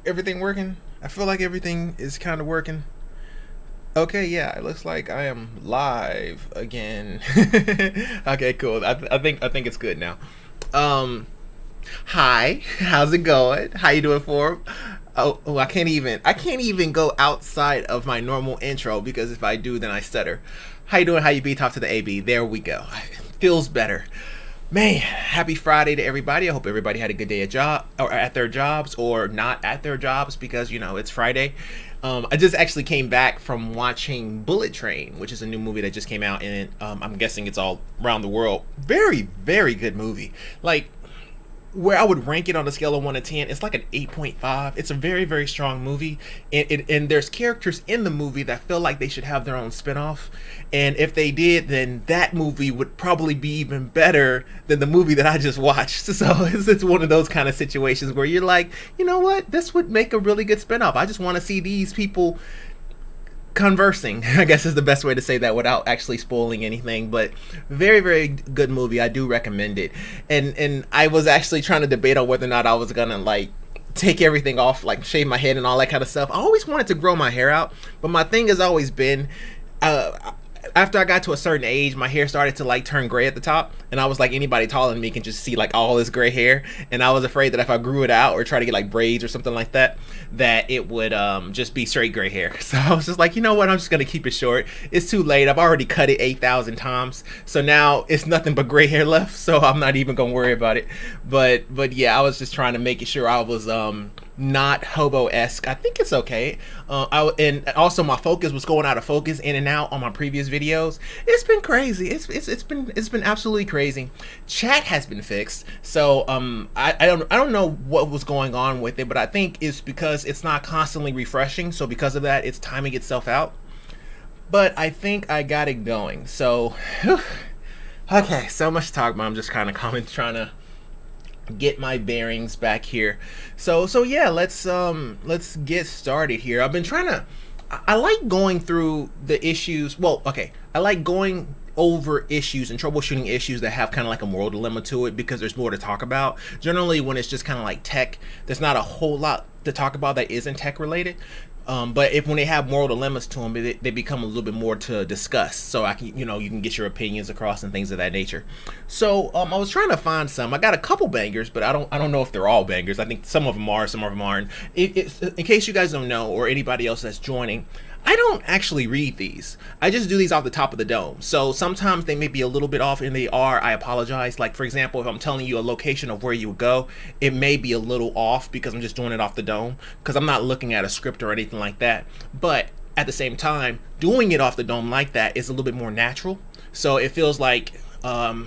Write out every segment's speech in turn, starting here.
everything working? I feel like everything is kind of working. Okay, yeah, it looks like I am live again. Okay, cool. I think it's good now. Um, Hi, how's it going? How you doing, Forum? I can't even go outside of my normal intro because if I do, then I stutter. How you doing? How you be? Talk to the AB. There we go. Feels better. Man, happy Friday to everybody. I hope everybody had a good day at job or at their jobs or not at their jobs because it's Friday. I just actually came back from watching Bullet Train, which is a new movie that just came out, and I'm guessing it's all around the world. Very, very good movie. Like where I would rank it on a scale of 1 to 10, it's like an 8.5. It's a very, very strong movie. And there's characters in the movie that feel like they should have their own spinoff. And if they did, then that movie would probably be even better than the movie that I just watched. So it's one of those kind of situations where you're like, you know what? This would make a really good spinoff. I just want to see these people conversing, I guess is the best way to say that without actually spoiling anything. But very, very good movie. I do recommend it. And I was actually trying to debate on whether or not I was gonna like take everything off, like shave my head and all that kind of stuff. I always wanted to grow my hair out, but my thing has always been after I got to a certain age, my hair started to like turn gray at the top, and I was like, anybody taller than me can just see like all this gray hair, and I was afraid that if I grew it out or try to get like braids or something like that, that it would just be straight gray hair. So I was just like, you know what, I'm just gonna keep it short. It's too late. I've already cut it 8,000 times, so now it's nothing but gray hair left. So I'm not even gonna worry about it. But yeah, I was just trying to make sure I was not hobo-esque. I think it's okay. And also my focus was going out of focus in and out on my previous videos. It's been crazy. It's been absolutely crazy. Chat has been fixed, so I don't know what was going on with it, but I think it's because it's not constantly refreshing. So because of that, it's timing itself out. But I think I got it going. So okay, so much to talk about. I'm just kind of trying to get my bearings back here. So yeah, let's get started here. I've been trying to I like going through the issues. Well, okay, I like going over issues and troubleshooting issues that have kind of like a moral dilemma to it because there's more to talk about. Generally, when it's just kind of like tech, there's not a whole lot to talk about that isn't tech related. But when they have moral dilemmas to them, they become a little bit more to discuss. So you can get your opinions across and things of that nature. So I was trying to find some. I got a couple bangers, but I don't know if they're all bangers. I think some of them are, some of them aren't. In case you guys don't know, or anybody else that's joining, I don't actually read these. I just do these off the top of the dome. So sometimes they may be a little bit off, and they are. I apologize. Like, for example, if I'm telling you a location of where you would go, it may be a little off because I'm just doing it off the dome because I'm not looking at a script or anything like that. But at the same time, doing it off the dome like that is a little bit more natural. So it feels like I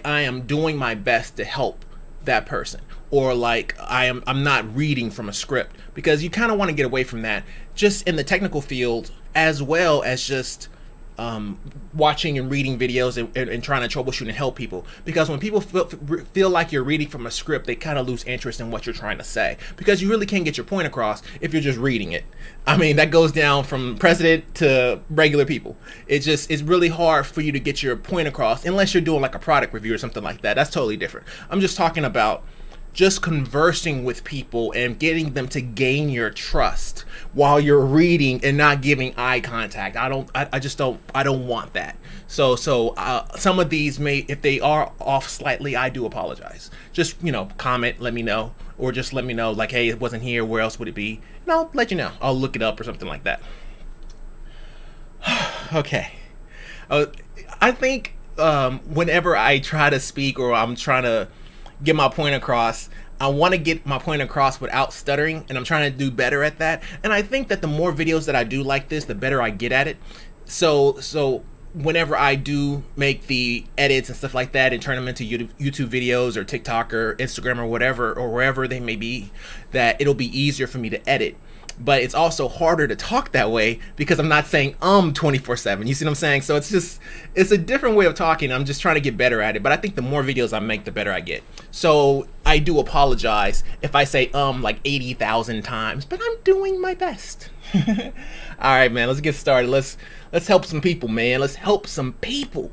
am doing my best to help that person, or like I'm not reading from a script, because you kind of want to get away from that just in the technical field as well as just watching and reading videos and trying to troubleshoot and help people. Because when people feel like you're reading from a script, they kind of lose interest in what you're trying to say, because you really can't get your point across if you're just reading it. I mean, that goes down from president to regular people. It's really hard for you to get your point across unless you're doing like a product review or something like that. That's totally different. I'm just talking about just conversing with people and getting them to gain your trust while you're reading and not giving eye contact. I don't want that. So some of these may, if they are off slightly, I do apologize. Just, comment, let me know, or just let me know like, hey, it wasn't here, where else would it be? And I'll let you know. I'll look it up or something like that. Okay. I think whenever I try to speak or I'm trying to get my point across, I want to get my point across without stuttering, and I'm trying to do better at that. And I think that the more videos that I do like this, the better I get at it. So whenever I do make the edits and stuff like that and turn them into YouTube videos or TikTok or Instagram or whatever, or wherever they may be, that it'll be easier for me to edit. But it's also harder to talk that way because I'm not saying 24/7. You see what I'm saying? So it's a different way of talking. I'm just trying to get better at it. But I think the more videos I make, the better I get. So I do apologize if I say like 80,000 times, but I'm doing my best. All right, man, let's get started. Let's help some people, man. Let's help some people.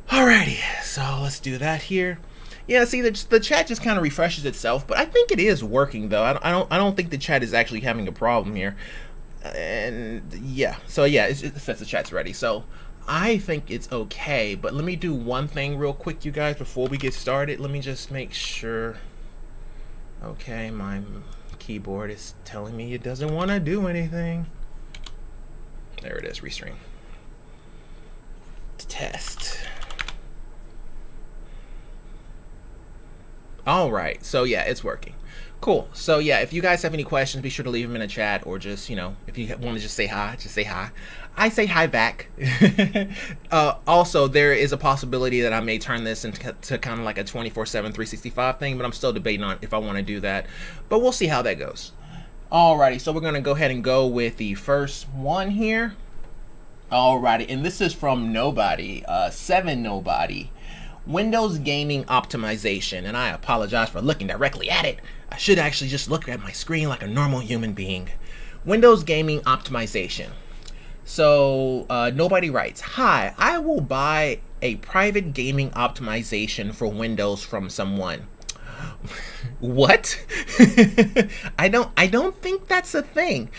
Alrighty, so let's do that here. Yeah, see, the chat just kind of refreshes itself, but I think it is working though. I don't think the chat is actually having a problem here. And yeah, so yeah, it says the chat's ready. So I think it's okay, but let me do one thing real quick, you guys, before we get started. Let me just make sure. Okay, my keyboard is telling me it doesn't want to do anything. There it is, restream. Test. All right, so yeah, it's working. Cool. So yeah, if you guys have any questions, be sure to leave them in the chat, or just, you know, if you want to just say hi, just say hi. I say hi back. Also, there is a possibility that I may turn this into kind of like a 24/7, 365 thing, but I'm still debating on if I want to do that. But we'll see how that goes. Alrighty, so we're going to go ahead and go with the first one here. Alrighty, and this is from Nobody, 7 Nobody. Windows Gaming Optimization, and I apologize for looking directly at it. I should actually just look at my screen like a normal human being. Windows Gaming Optimization. So Nobody writes, "Hi, I will buy a private gaming optimization for Windows from someone." What? I don't think that's a thing.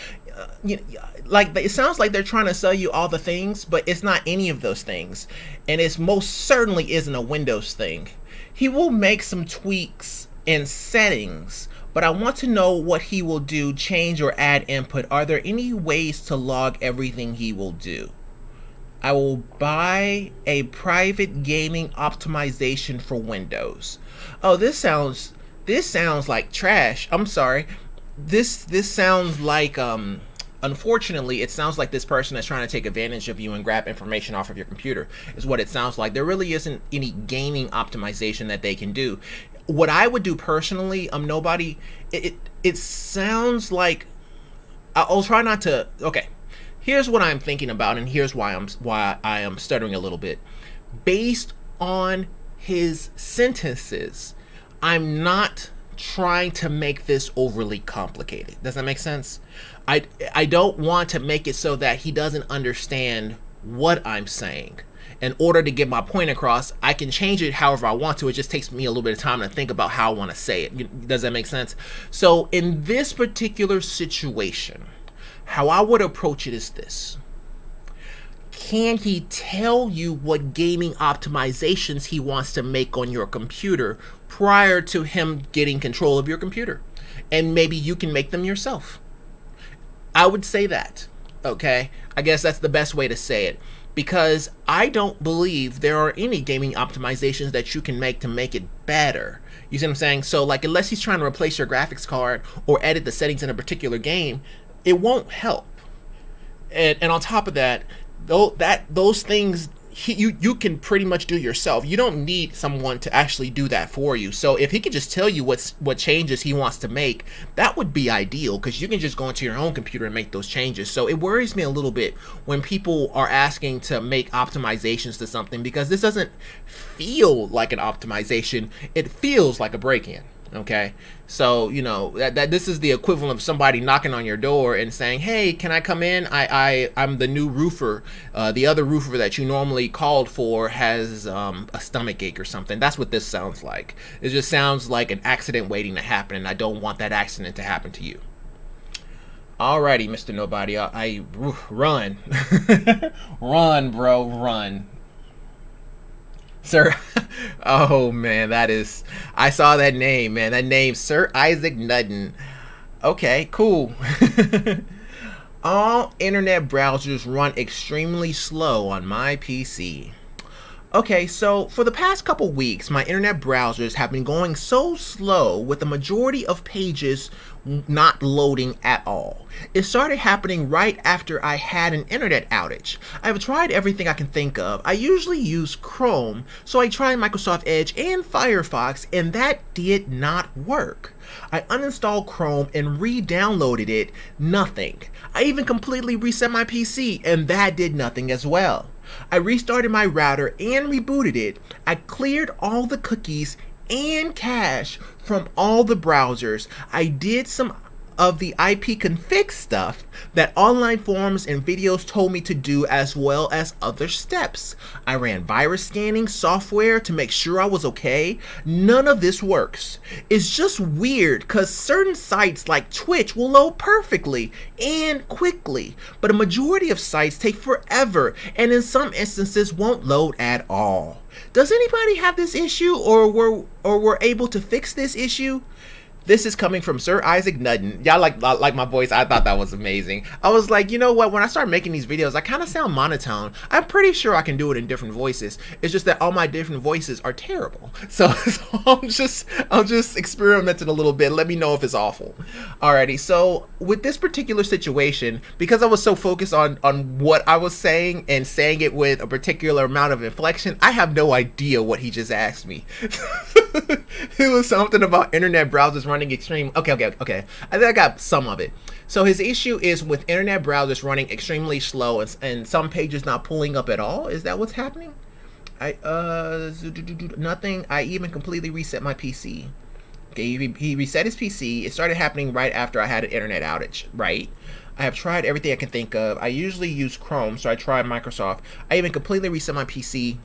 You know, like, it sounds like they're trying to sell you all the things, but it's not any of those things, and it's most certainly isn't a Windows thing. He will make some tweaks in settings, but I want to know what he will do, change or add input. Are there any ways to log everything he will do? I will buy a private gaming optimization for Windows. Oh, this sounds like trash. I'm sorry. This sounds like unfortunately, it sounds like this person is trying to take advantage of you and grab information off of your computer, is what it sounds like. There really isn't any gaming optimization that they can do. What I would do personally, Nobody, it sounds like, I'll try not to. Okay, here's what I'm thinking about, and here's why I am stuttering a little bit. Based on his sentences, I'm not trying to make this overly complicated. Does that make sense? I don't want to make it so that he doesn't understand what I'm saying. In order to get my point across, I can change it however I want to. It just takes me a little bit of time to think about how I want to say it. Does that make sense? So in this particular situation, how I would approach it is this. Can he tell you what gaming optimizations he wants to make on your computer prior to him getting control of your computer? And maybe you can make them yourself. I would say that, okay? I guess that's the best way to say it, because I don't believe there are any gaming optimizations that you can make to make it better. You see what I'm saying? So, like, unless he's trying to replace your graphics card or edit the settings in a particular game, it won't help. And on top of that, those things you can pretty much do yourself. You don't need someone to actually do that for you. So if he could just tell you what changes he wants to make, that would be ideal, because you can just go into your own computer and make those changes. So it worries me a little bit when people are asking to make optimizations to something, because this doesn't feel like an optimization. It feels like a break-in. Okay, so you know that this is the equivalent of somebody knocking on your door and saying, "Hey, can I come in? I'm the new roofer. The other roofer that you normally called for has a stomach ache or something." That's what this sounds like. It just sounds like an accident waiting to happen, and I don't want that accident to happen to you. Alrighty, Mr. Nobody, I run, run, bro, run. Sir, oh man, I saw that name, man. That name, Sir Isaac Nutton. Okay, cool. All internet browsers run extremely slow on my PC. Okay, so for the past couple weeks, my internet browsers have been going so slow, with the majority of pages not loading at all. It started happening right after I had an internet outage. I've tried everything I can think of. I usually use Chrome, so I tried Microsoft Edge and Firefox, and that did not work. I uninstalled Chrome and re-downloaded it, nothing. I even completely reset my PC, and that did nothing as well. I restarted my router and rebooted it. I cleared all the cookies and cache from all the browsers. I did some of the IP config stuff that online forums and videos told me to do, as well as other steps. I ran virus scanning software to make sure I was okay. None of this works. It's just weird because certain sites like Twitch will load perfectly and quickly, but a majority of sites take forever and in some instances won't load at all. Does anybody have this issue, or were able to fix this issue? This is coming from Sir Isaac Nutton. Y'all like my voice? I thought that was amazing. I was like, you know what? When I start making these videos, I kind of sound monotone. I'm pretty sure I can do it in different voices. It's just that all my different voices are terrible. So I'm just experimenting a little bit. Let me know if it's awful. Alrighty. So with this particular situation, because I was so focused on what I was saying and saying it with a particular amount of inflection, I have no idea what he just asked me. It was something about internet browsers running extreme. Okay. I think I got some of it. So his issue is with internet browsers running extremely slow and some pages not pulling up at all. Is that what's happening? Nothing. I even completely reset my PC. Okay, he reset his PC. It started happening right after I had an internet outage, right? I have tried everything I can think of. I usually use Chrome, so I tried Microsoft. I even completely reset my PC.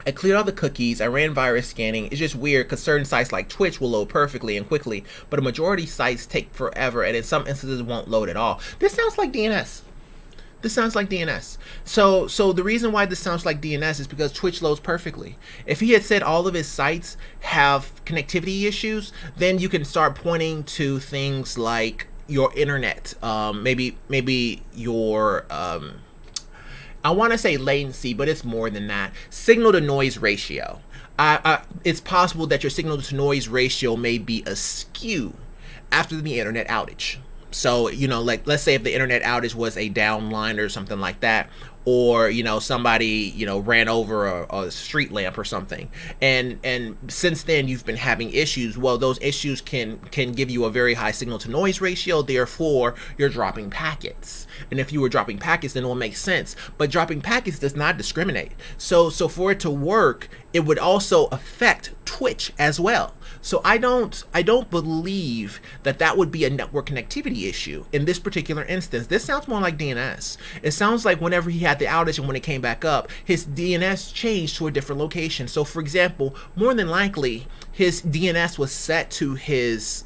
I cleared all the cookies, I ran virus scanning. It's just weird because certain sites like Twitch will load perfectly and quickly, but a majority sites take forever and in some instances won't load at all. This sounds like DNS. This sounds like DNS. So the reason why this sounds like DNS is because Twitch loads perfectly. If he had said all of his sites have connectivity issues, then you can start pointing to things like your internet, maybe your I want to say latency, but it's more than that. Signal to noise ratio. It's possible that your signal to noise ratio may be askew after the internet outage. So, you know, like let's say if the internet outage was a downline or something like that, or, you know, somebody, you know, ran over a street lamp or something, and since then you've been having issues. Well, those issues can give you a very high signal to noise ratio, therefore you're dropping packets. And if you were dropping packets, then it will make sense. But dropping packets does not discriminate. So for it to work, it would also affect Twitch as well. So I don't believe that would be a network connectivity issue in this particular instance. This sounds more like DNS. It sounds like whenever he had the outage and when it came back up, his DNS changed to a different location. So for example, more than likely his DNS was set to his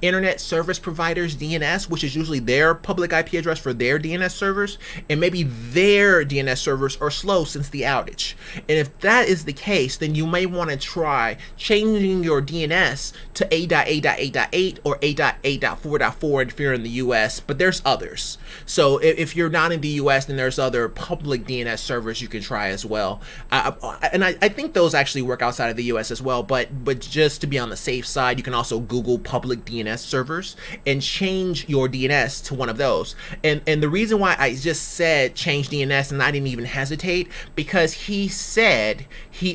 internet service provider's DNS, which is usually their public IP address for their DNS servers, and maybe their DNS servers are slow since the outage. And if that is the case, then you may want to try changing your DNS to 8.8.8.8 or 8.8.4.4 if you're in the US, but there's others. So if you're not in the US, then there's other public DNS servers you can try as well. And I think those actually work outside of the US as well, but just to be on the safe side, you can also Google public DNS servers and change your DNS to one of those. And the reason why I just said change DNS and I didn't even hesitate, because he said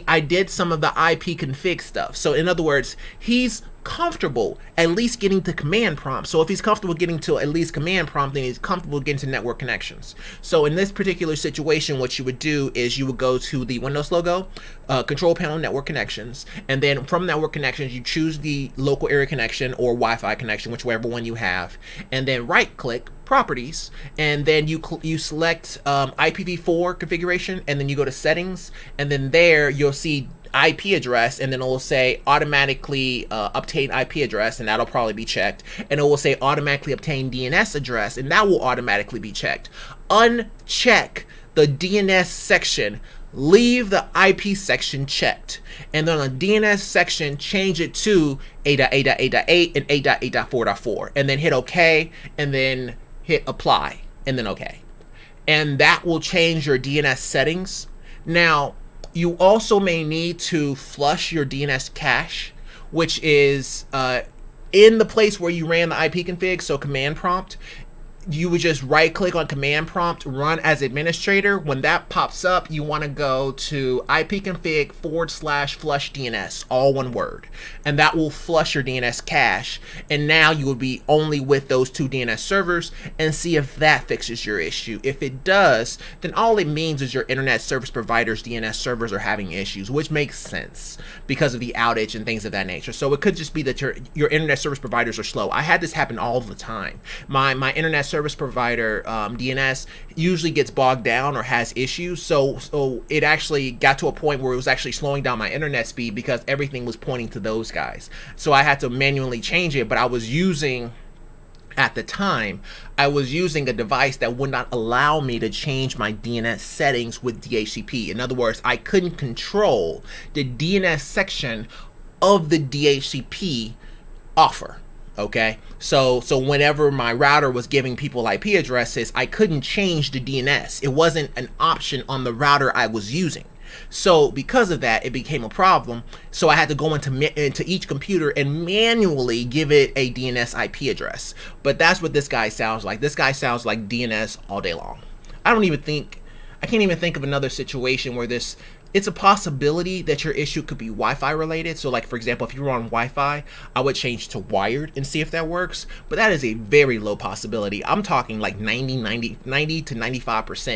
I did some of the IP config stuff. So in other words, he's comfortable at least getting to command prompt. So if he's comfortable getting to at least command prompt, then he's comfortable getting to network connections. So in this particular situation, what you would do is you would go to the Windows logo, control panel, network connections, and then from network connections you choose the local area connection or Wi-Fi connection, whichever one you have, and then right click properties, and then you select IPv4 configuration, and then you go to settings, and then there you'll see IP address, and then it will say automatically obtain IP address, and that'll probably be checked, and it will say automatically obtain DNS address, and that will automatically be checked. Uncheck the DNS section, leave the IP section checked, and then on the DNS section change it to 8.8.8.8 and 8.8.4.4, and then hit OK, and then hit apply, and then OK, and that will change your DNS settings. Now you also may need to flush your DNS cache, which is in the place where you ran the IP config, so command prompt. you would just right click on command prompt, run as administrator. When that pops up, you want to go to ipconfig/flush DNS, all one word, and that will flush your DNS cache. And now you will be only with those 2 DNS servers, and see if that fixes your issue. If it does, then all it means is your internet service provider's DNS servers are having issues, which makes sense because of the outage and things of that nature. So it could just be that your internet service providers are slow. I had this happen all the time. My internet service provider DNS usually gets bogged down or has issues, so it actually got to a point where it was actually slowing down my internet speed because everything was pointing to those guys. So I had to manually change it, but at the time, I was using a device that would not allow me to change my DNS settings with DHCP. In other words, I couldn't control the DNS section of the DHCP offer. Okay, so whenever my router was giving people IP addresses, I couldn't change the DNS. It wasn't an option on the router I was using. So because of that, it became a problem. So I had to go into each computer and manually give it a DNS IP address. But that's what this guy sounds like. This guy sounds like DNS all day long. I can't even think of another situation where it's a possibility that your issue could be Wi-Fi related. So like, for example, if you were on Wi-Fi, I would change to wired and see if that works. But that is a very low possibility. I'm talking like 90 to 95%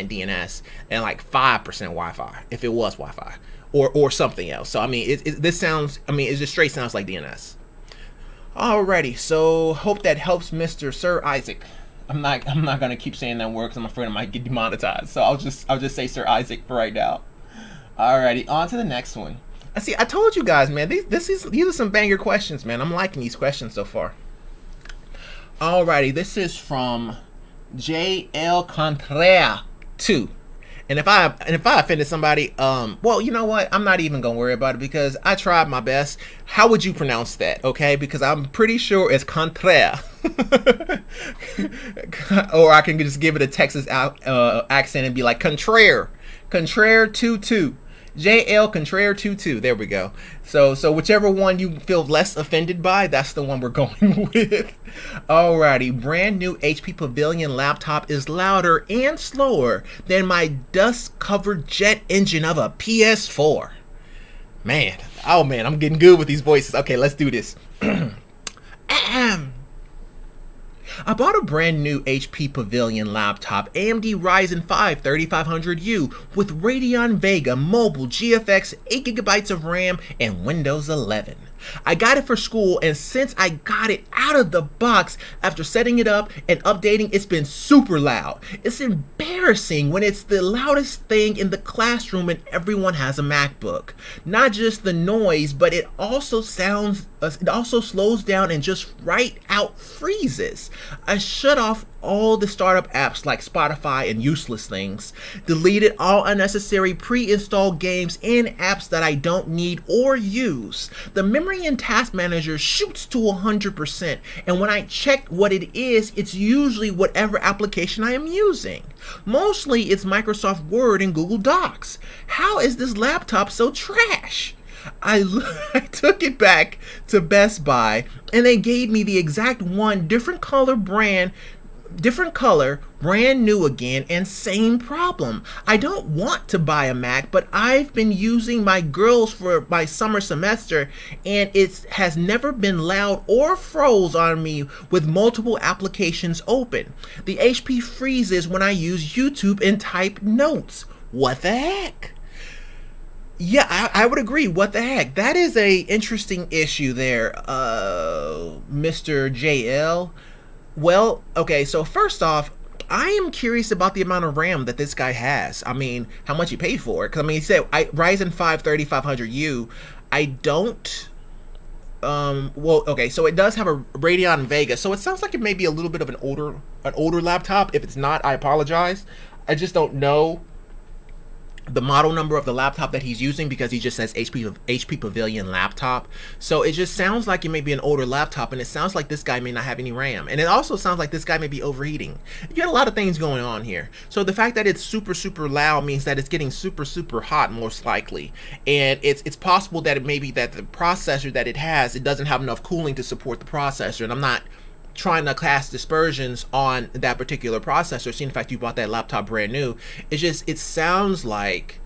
DNS and like 5% Wi-Fi if it was Wi-Fi or something else. So I mean, it just straight sounds like DNS. Alrighty, so hope that helps, Mr. Sir Isaac. I'm not gonna keep saying that word because I'm afraid I might get demonetized. So I'll just say Sir Isaac for right now. Alrighty, on to the next one. I told you guys, man, these are some banger questions, man. I'm liking these questions so far. Alrighty, this is from JL Contrea 2. And if I offended somebody, well, you know what? I'm not even gonna worry about it because I tried my best. How would you pronounce that? Okay, because I'm pretty sure it's Contrea. Or I can just give it a Texas accent and be like Contraire 22. JL Contraire 22. There we go. So whichever one you feel less offended by, that's the one we're going with. Alrighty, brand new HP Pavilion laptop is louder and slower than my dust-covered jet engine of a PS4. Man, oh man, I'm getting good with these voices. Okay, let's do this. I bought a brand new HP Pavilion laptop, AMD Ryzen 5 3500U with Radeon Vega Mobile GFX, 8GB of RAM, and Windows 11. I got it for school, and since I got it out of the box after setting it up and updating, it's been super loud. It's embarrassing when it's the loudest thing in the classroom and everyone has a MacBook. Not just the noise, but it also slows down and just right out freezes. I shut off all the startup apps like Spotify and useless things, deleted all unnecessary pre-installed games and apps that I don't need or use. The memory in Task Manager shoots to 100%, and when I check what it is, it's usually whatever application I am using. Mostly it's Microsoft Word and Google Docs. How is this laptop so trash? I took it back to Best Buy and they gave me the exact one, different color, brand new again, and same problem. I don't want to buy a Mac, but I've been using my girls for my summer semester and it has never been loud or froze on me with multiple applications open. The HP freezes when I use YouTube and type notes. What the heck? Yeah, I would agree. What the heck? That is a interesting issue there, Mr. JL. Well, okay, so first off, I am curious about the amount of RAM that this guy has. I mean, how much he paid for it. Because, I mean, he said Ryzen 5 3500U. I don't... well, okay, so it does have a Radeon Vega. So it sounds like it may be a little bit of an older laptop. If it's not, I apologize. I just don't know the model number of the laptop that he's using because he just says HP Pavilion laptop. So it just sounds like it may be an older laptop, and it sounds like this guy may not have any RAM. And it also sounds like this guy may be overheating. You got a lot of things going on here. So the fact that it's super loud means that it's getting super hot most likely. And it's possible that it may be that the processor that it has, it doesn't have enough cooling to support the processor. And I'm not trying to cast dispersions on that particular processor, seeing the fact you bought that laptop brand new, it sounds like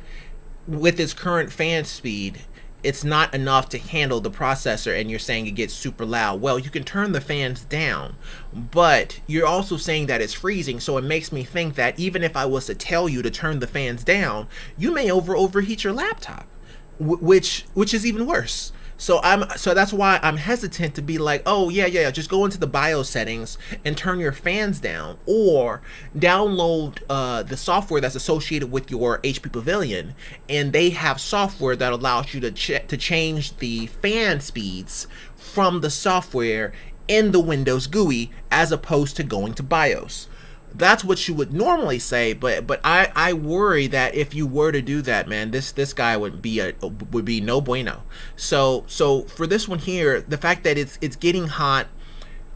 with its current fan speed, it's not enough to handle the processor, and you're saying it gets super loud. Well, you can turn the fans down, but you're also saying that it's freezing, so it makes me think that even if I was to tell you to turn the fans down, you may overheat your laptop, which is even worse. So that's why I'm hesitant to be like, oh yeah, just go into the BIOS settings and turn your fans down, or download the software that's associated with your HP Pavilion, and they have software that allows you to change the fan speeds from the software in the Windows GUI as opposed to going to BIOS. That's what you would normally say, but I worry that if you were to do that, man, this guy would be no bueno. So for this one here, the fact that it's getting hot,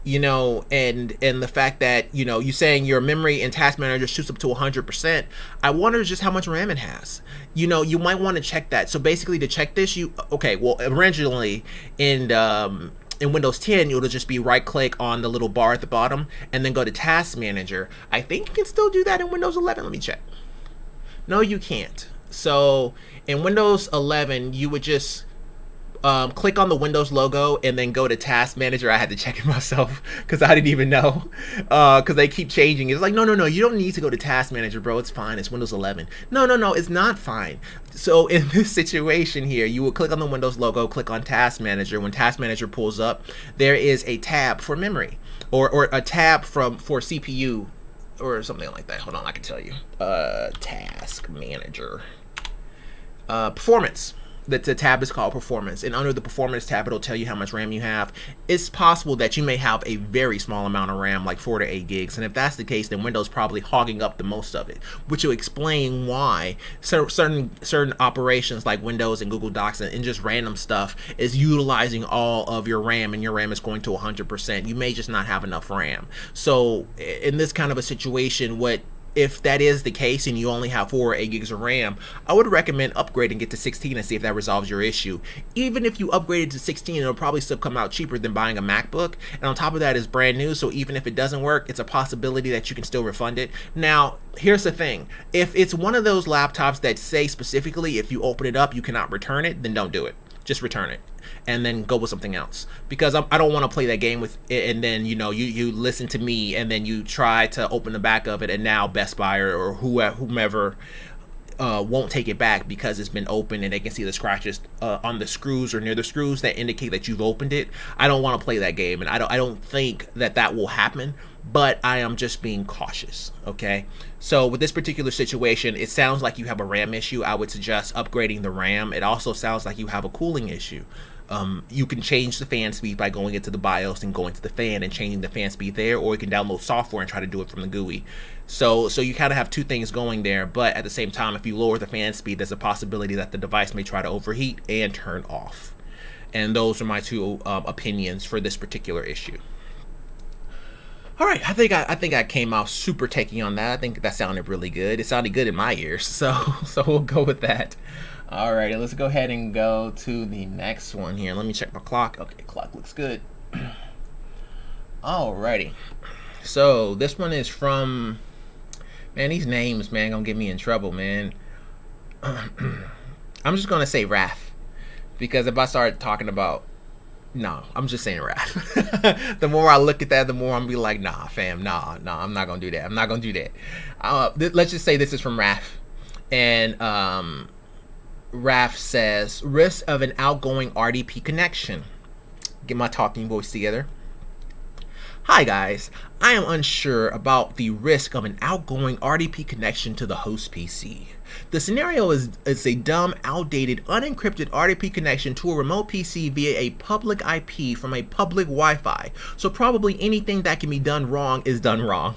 and the fact that you saying your memory and task manager shoots up to 100%, I wonder just how much RAM it has. You might want to check that. So basically, to check this, originally in Windows 10, it'll just be right click on the little bar at the bottom and then go to Task Manager. I think you can still do that in Windows 11. Let me check. No, you can't. So in Windows 11, you would just click on the Windows logo and then go to Task Manager. I had to check it myself because I didn't even know, because they keep changing. It's like, no, you don't need to go to Task Manager, bro. It's fine. It's Windows 11. No, it's not fine. So in this situation here, you will click on the Windows logo, click on Task Manager. When Task Manager pulls up, there is a tab for memory, or a tab for CPU or something like that. Hold on, I can tell you. Task Manager. Performance. The tab is called Performance, and under the Performance tab, it'll tell you how much RAM you have. It's possible that you may have a very small amount of RAM, like 4 to 8 gigs, and if that's the case, then Windows probably hogging up the most of it, which will explain why certain operations like Windows and Google Docs and just random stuff is utilizing all of your RAM, and your RAM is going to 100%. You may just not have enough RAM. So in this kind of a situation, if that is the case and you only have 4 or 8 gigs of RAM, I would recommend upgrading it to 16 and see if that resolves your issue. Even if you upgrade it to 16, it'll probably still come out cheaper than buying a MacBook. And on top of that, it's brand new, so even if it doesn't work, it's a possibility that you can still refund it. Now, here's the thing. If it's one of those laptops that say specifically if you open it up, you cannot return it, then don't do it. Just return it and then go with something else, because I don't want to play that game with it, and then you listen to me and then you try to open the back of it, and now Best Buy or whomever won't take it back because it's been opened and they can see the scratches on the screws or near the screws that indicate that you've opened it. I don't want to play that game, and I don't think that will happen, but I am just being cautious. Okay, so with this particular situation, it sounds like you have a RAM issue. I would suggest upgrading the RAM. It also sounds like you have a cooling issue. You can change the fan speed by going into the BIOS and going to the fan and changing the fan speed there, or you can download software and try to do it from the GUI. So you kind of have two things going there, but at the same time, if you lower the fan speed, there's a possibility that the device may try to overheat and turn off. And those are my two opinions for this particular issue. All right, I think I came out super techie on that. I think that sounded really good. It sounded good in my ears, so we'll go with that. All right, let's go ahead and go to the next one here. Let me check my clock. Okay, clock looks good. Alrighty, so this one is from, man, these names, man, gonna get me in trouble, man. I'm just gonna say Raph, because if I start talking about, no, I'm just saying Raph. The more I look at that, the more I'm be like, nah, fam, nah, I'm not gonna do that. I'm not gonna do that. Let's just say this is from Raph, and Raph says, risk of an outgoing RDP connection. Get my talking voice together. Hi guys, I am unsure about the risk of an outgoing RDP connection to the host PC. The scenario is a dumb, outdated, unencrypted RDP connection to a remote PC via a public IP from a public Wi-Fi. So probably anything that can be done wrong is done wrong.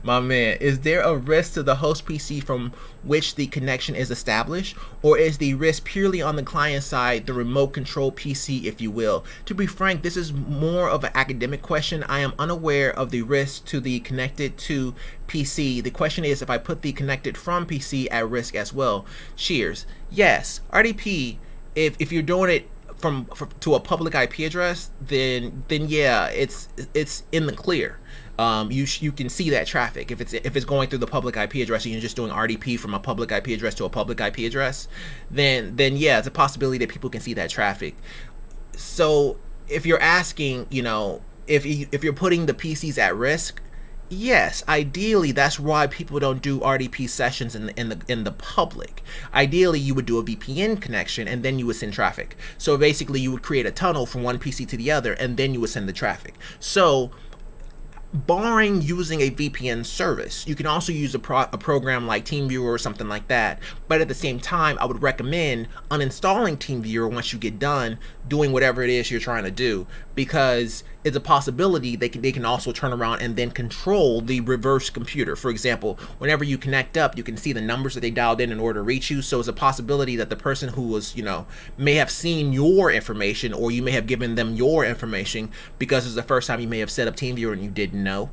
My man, is there a risk to the host PC from which the connection is established? Or is the risk purely on the client side, the remote control PC, if you will? To be frank, this is more of an academic question. I am unaware of the risk to the connected to PC. The question is if I put the connected from PC at risk as well. Cheers. Yes, RDP, if you're doing it to a public IP address, then yeah, it's in the clear. You can see that traffic if it's going through the public IP address and you're just doing RDP from a public IP address to a public IP address, then yeah, it's a possibility that people can see that traffic. So if you're asking, if you're putting the PCs at risk, yes, ideally that's why people don't do RDP sessions in the public. Ideally, you would do a VPN connection and then you would send traffic. So basically, you would create a tunnel from one PC to the other and then you would send the traffic. So barring using a VPN service, you can also use a program like TeamViewer or something like that. But at the same time, I would recommend uninstalling TeamViewer once you get done doing whatever it is you're trying to do, because it's a possibility they can also turn around and then control the reverse computer. For example, whenever you connect up, you can see the numbers that they dialed in order to reach you. So it's a possibility that the person who was, may have seen your information, or you may have given them your information because it's the first time you may have set up TeamViewer and you didn't know.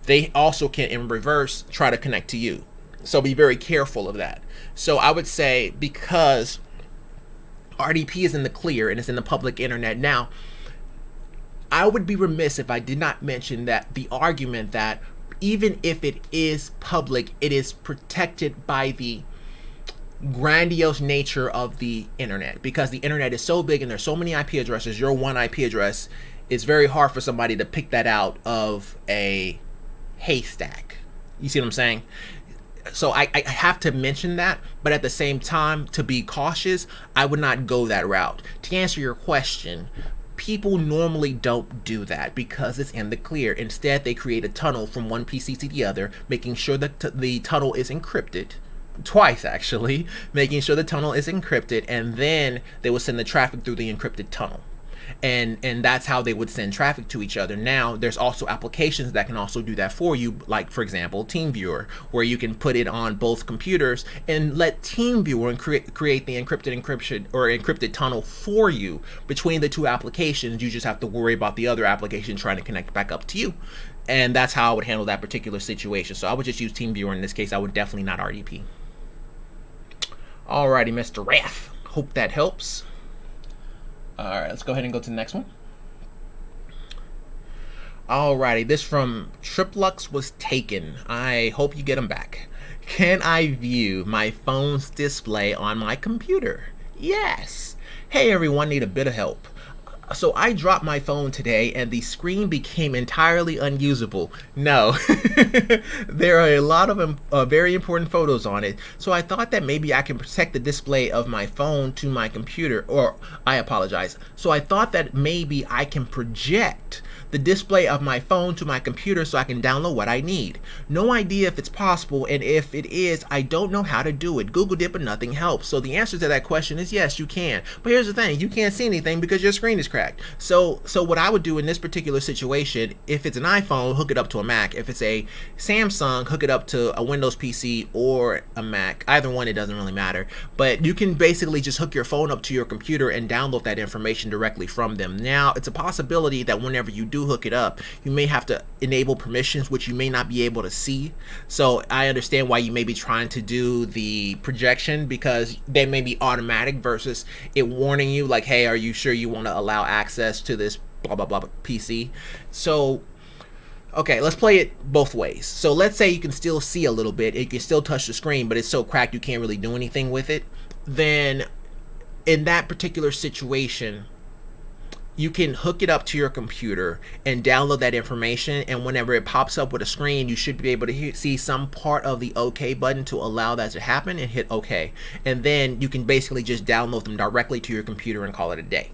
They also can, in reverse, try to connect to you. So be very careful of that. So I would say, because RDP is in the clear and it's in the public internet now, I would be remiss if I did not mention that the argument that even if it is public, it is protected by the grandiose nature of the internet, because the internet is so big and there's so many IP addresses. Your one IP address, it's very hard for somebody to pick that out of a haystack. You see what I'm saying? So I have to mention that, but at the same time, to be cautious, I would not go that route. To answer your question, people normally don't do that because it's in the clear. Instead, they create a tunnel from one PC to the other, making sure that the tunnel is encrypted. Twice, actually, making sure the tunnel is encrypted, and then they will send the traffic through the encrypted tunnel. And that's how they would send traffic to each other. Now, there's also applications that can also do that for you, like, for example, TeamViewer, where you can put it on both computers and let TeamViewer create the encrypted tunnel for you between the two applications. You just have to worry about the other application trying to connect back up to you. And that's how I would handle that particular situation. So I would just use TeamViewer in this case. I would definitely not RDP. Alrighty, Mr. Raff. Hope that helps. Alright, let's go ahead and go to the next one. Alrighty, this from Triplux was taken. I hope you get them back. Can I view my phone's display on my computer? Yes. Hey everyone, need a bit of help. So I dropped my phone today and the screen became entirely unusable. No, there are a lot of very important photos on it. So I thought that maybe I can protect the display of my phone to my computer, or I apologize. So I thought that maybe I can project the display of my phone to my computer so I can download what I need. No idea if it's possible, and if it is, I don't know how to do it. Googled it, but nothing helps. So the answer to that question is yes, you can. But here's the thing, you can't see anything because your screen is cracked. So what I would do in this particular situation, if it's an iPhone, hook it up to a Mac. If it's a Samsung, hook it up to a Windows PC or a Mac. Either one, it doesn't really matter. But you can basically just hook your phone up to your computer and download that information directly from them. Now, it's a possibility that whenever you do hook it up, you may have to enable permissions, which you may not be able to see. So I understand why you may be trying to do the projection, because they may be automatic versus it warning you like, hey, are you sure you want to allow access to this blah blah blah PC? So okay, let's play it both ways. So let's say you can still see a little bit, you can still touch the screen, but it's so cracked you can't really do anything with it. Then in that particular situation, you can hook it up to your computer and download that information, and whenever it pops up with a screen, you should be able to see some part of the OK button to allow that to happen, and hit OK. And then you can basically just download them directly to your computer and call it a day.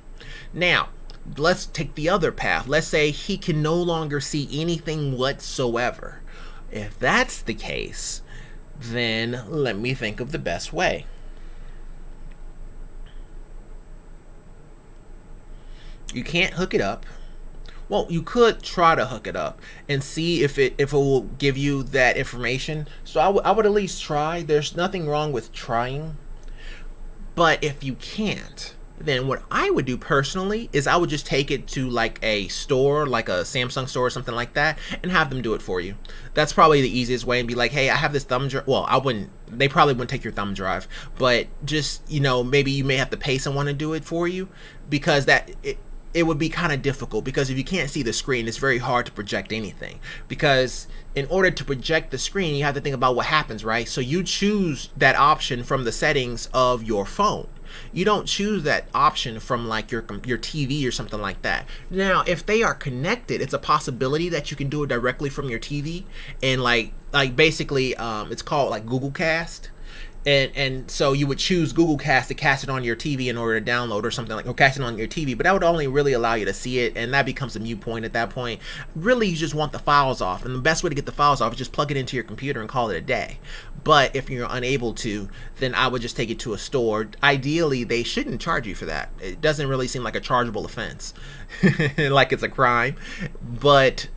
Now, let's take the other path. Let's say he can no longer see anything whatsoever. If that's the case, then let me think of the best way. You can't hook it up. Well, you could try to hook it up and see if it will give you that information. So I would at least try. There's nothing wrong with trying. But if you can't, then what I would do personally is I would just take it to like a store, like a Samsung store or something like that, and have them do it for you. That's probably the easiest way, and be like, hey, I have this thumb drive. Well, I wouldn't, they probably wouldn't take your thumb drive, but just, you know, maybe you may have to pay someone to do it for you, because it would be kind of difficult, because if you can't see the screen, it's very hard to project anything, because in order to project the screen, you have to think about what happens, right? So you choose that option from the settings of your phone. You don't choose that option from like your TV or something like that. Now, if they are connected, it's a possibility that you can do it directly from your TV, and like basically it's called like Google Cast. And so you would choose Google Cast to cast it on your TV in order to download or something, like, or cast it on your TV, but that would only really allow you to see it, and that becomes a mute point at that point. Really, you just want the files off, and the best way to get the files off is just plug it into your computer and call it a day. But if you're unable to, then I would just take it to a store. Ideally, they shouldn't charge you for that. It doesn't really seem like a chargeable offense, like it's a crime, but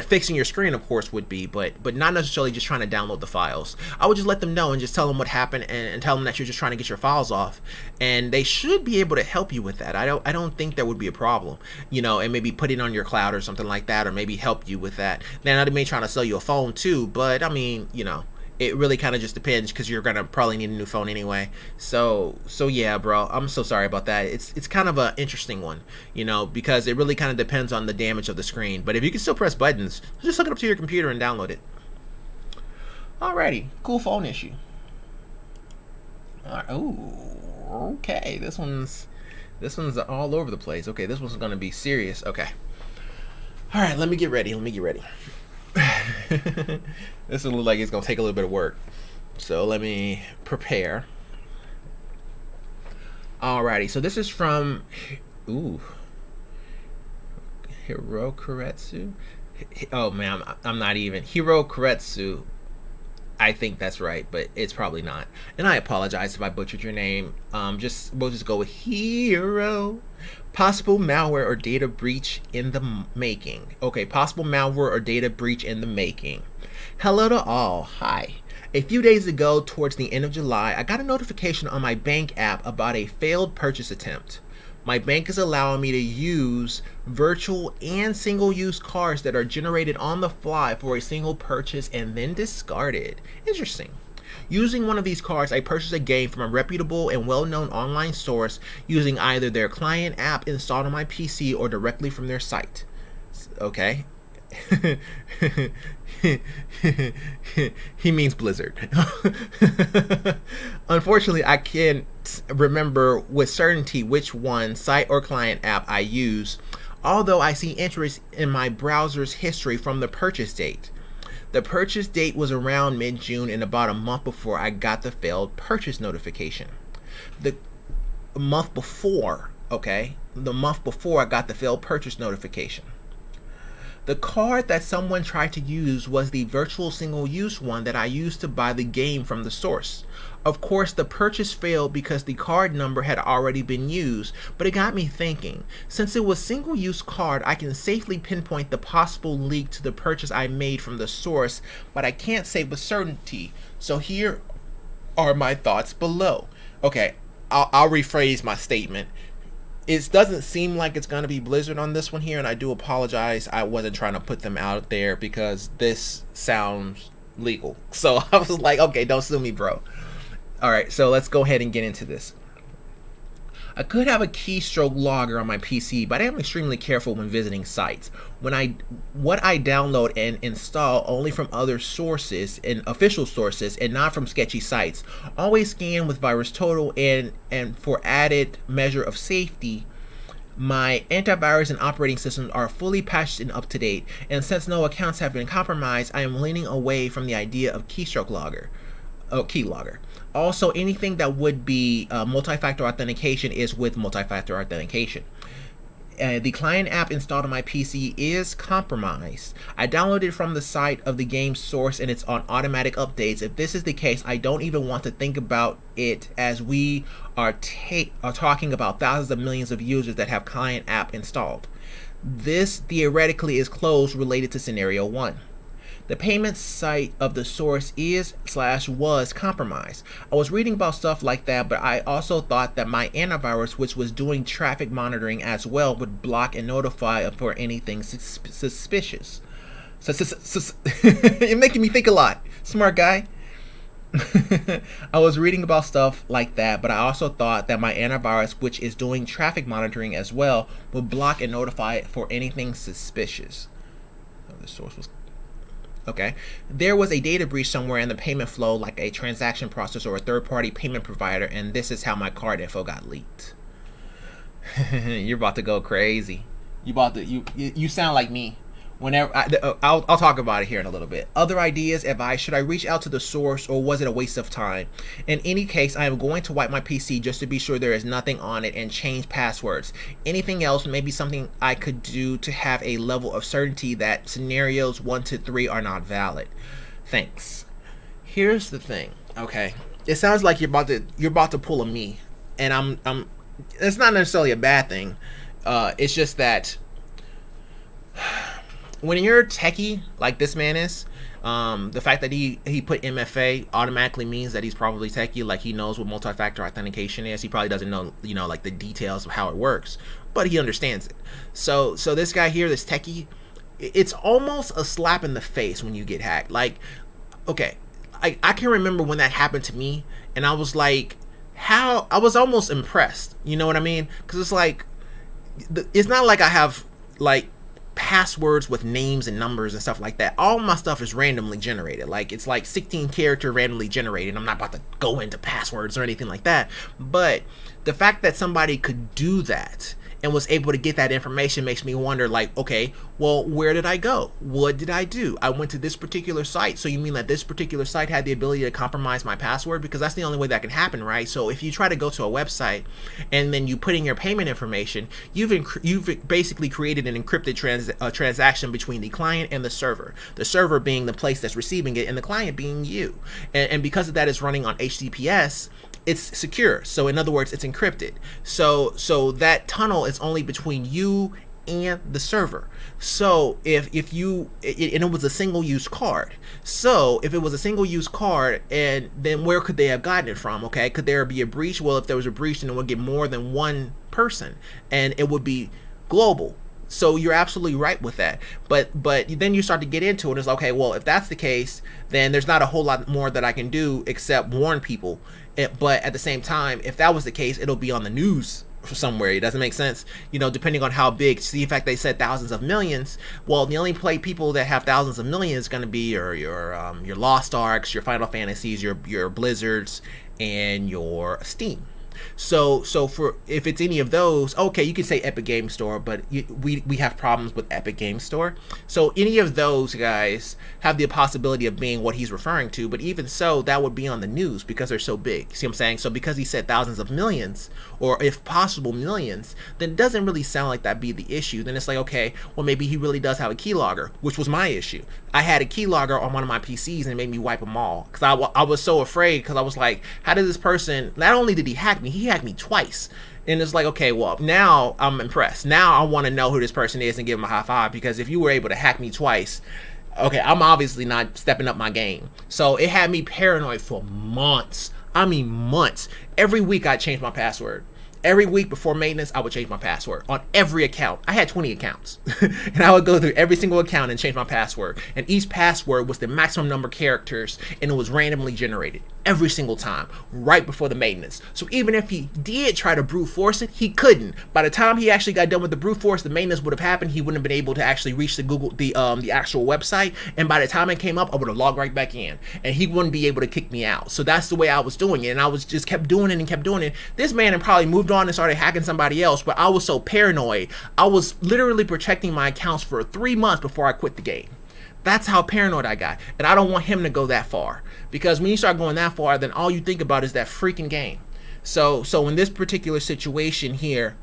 fixing your screen, of course, would be, but not necessarily just trying to download the files. I would just let them know and just tell them what happened, and tell them that you're just trying to get your files off, and they should be able to help you with that. I don't think there would be a problem, you know, and maybe put it on your cloud or something like that, or maybe help you with that. Now, they may try to sell you a phone too, but I mean, you know, it really kind of just depends, because you're gonna probably need a new phone anyway. So yeah, bro, I'm so sorry about that. It's kind of an interesting one, you know, because it really kind of depends on the damage of the screen. But if you can still press buttons, just hook it up to your computer and download it. Alrighty, cool phone issue. Ooh, okay, this one's all over the place. Okay, this one's gonna be serious. Okay, all right, let me get ready. This will look like it's gonna take a little bit of work, so let me prepare. Alrighty, so this is from Hiro Kuretsu. Oh man, I'm not even Hiro Kuretsu. I think that's right, but it's probably not. And I apologize if I butchered your name. We'll just go with Hiro. Possible malware or data breach in the making. Okay, possible malware or data breach in the making. Hello to all. Hi. A few days ago, towards the end of July, I got a notification on my bank app about a failed purchase attempt. My bank is allowing me to use virtual and single-use cards that are generated on the fly for a single purchase and then discarded. Interesting. Using one of these cards, I purchased a game from a reputable and well-known online source using either their client app installed on my PC or directly from their site. Okay. He means Blizzard. Unfortunately, I can't remember with certainty which one, site or client app, I use, although I see interest in my browser's history from the purchase date. The purchase date was around mid-June, and about a month before I got the failed purchase notification. The month before I got the failed purchase notification. The card that someone tried to use was the virtual single-use one that I used to buy the game from the source. Of course, the purchase failed because the card number had already been used, but it got me thinking. Since it was single-use card, I can safely pinpoint the possible leak to the purchase I made from the source, but I can't say with certainty. So here are my thoughts below. Okay, I'll rephrase my statement. It doesn't seem like it's going to be Blizzard on this one here, and I do apologize. I wasn't trying to put them out there because this sounds legal. So I was like, okay, don't sue me, bro. All right, so let's go ahead and get into this. I could have a keystroke logger on my PC, but I am extremely careful when visiting sites. What I download and install only from other sources and official sources and not from sketchy sites. Always scan with VirusTotal, and for added measure of safety, my antivirus and operating systems are fully patched and up to date. And since no accounts have been compromised, I am leaning away from the idea of keystroke logger. Keylogger. Also, anything that would be multi-factor authentication is with multi-factor authentication. The client app installed on my PC is compromised. I downloaded it from the site of the game source and it's on automatic updates. If this is the case, I don't even want to think about it, as we are talking about thousands of millions of users that have client app installed. This theoretically is closed related to scenario 1. The payment site of the source is/was compromised. I was reading about stuff like that, but I also thought that my antivirus, which was doing traffic monitoring as well, would block and notify for anything suspicious. You're making me think a lot. Smart guy. I was reading about stuff like that, but I also thought that my antivirus, which is doing traffic monitoring as well, would block and notify for anything suspicious. Oh, the source was okay. There was a data breach somewhere in the payment flow, like a transaction process or a third-party payment provider, and this is how my card info got leaked. You're about to go crazy. You sound like me. Whenever I'll talk about it here in a little bit. Other ideas, advice: should I reach out to the source or was it a waste of time? In any case, I am going to wipe my PC just to be sure there is nothing on it and change passwords. Anything else, maybe something I could do to have a level of certainty that scenarios 1 to 3 are not valid. Thanks. Here's the thing, okay? It sounds like you're about to pull a me, and I'm it's not necessarily a bad thing. It's just that when you're a techie like this man is, the fact that he put MFA automatically means that he's probably techie, like he knows what multi-factor authentication is. He probably doesn't know, like the details of how it works, but he understands it. So this guy here, this techie, it's almost a slap in the face when you get hacked. Like, okay, I can remember when that happened to me, and I was like, I was almost impressed. You know what I mean? Because it's like, it's not like I have like passwords with names and numbers and stuff like that. All my stuff is randomly generated. Like, it's like 16 character randomly generated. I'm not about to go into passwords or anything like that, but the fact that somebody could do that and was able to get that information makes me wonder, like, okay, well, where did I go? What did I do? I went to this particular site. So you mean that this particular site had the ability to compromise my password? Because that's the only way that can happen, right? So if you try to go to a website and then you put in your payment information, you've basically created an encrypted transaction between the client and the server being the place that's receiving it and the client being you. And because of that, is running on HTTPS, it's secure. So in other words, it's encrypted. So that tunnel is only between you and the server. So if it was a single-use card. So if it was a single-use card, and then where could they have gotten it from? Okay, could there be a breach? Well, if there was a breach, then it would get more than one person, and it would be global. So you're absolutely right with that. But then you start to get into it. It's like, okay, well, if that's the case, then there's not a whole lot more that I can do except warn people. But at the same time, if that was the case, it'll be on the news somewhere. It doesn't make sense, depending on how big. See, the fact they said thousands of millions. Well, the only people that have thousands of millions is going to be your Lost Arks, your Final Fantasies, your Blizzards, and your Steam. So for if it's any of those, okay, you could say Epic Game Store, but we have problems with Epic Game Store. So any of those guys have the possibility of being what he's referring to, but even so, that would be on the news because they're so big. See what I'm saying? So because he said thousands of millions, or if possible millions, then it doesn't really sound like that'd be the issue. Then it's like, okay, well, maybe he really does have a keylogger, which was my issue. I had a keylogger on one of my PCs and it made me wipe them all because I was so afraid, because I was like, how did this person, not only did he hack me, he hacked me twice. And it's like, okay, well, now I'm impressed. Now I want to know who this person is and give him a high five, because if you were able to hack me twice, okay, I'm obviously not stepping up my game. So it had me paranoid for months. I mean months. Every week I changed my password. Every week before maintenance, I would change my password on every account. I had 20 accounts and I would go through every single account and change my password. And each password was the maximum number of characters, and it was randomly generated every single time right before the maintenance. So even if he did try to brute force it, he couldn't. By the time he actually got done with the brute force, the maintenance would have happened. He wouldn't have been able to actually reach the actual website. And by the time it came up, I would have logged right back in, and he wouldn't be able to kick me out. So that's the way I was doing it, and I was just kept doing it and kept doing it. This man had probably moved on and started hacking somebody else, but I was so paranoid. I was literally protecting my accounts for 3 months before I quit the game. That's how paranoid I got, and I don't want him to go that far, because when you start going that far, then all you think about is that freaking game. So in this particular situation here,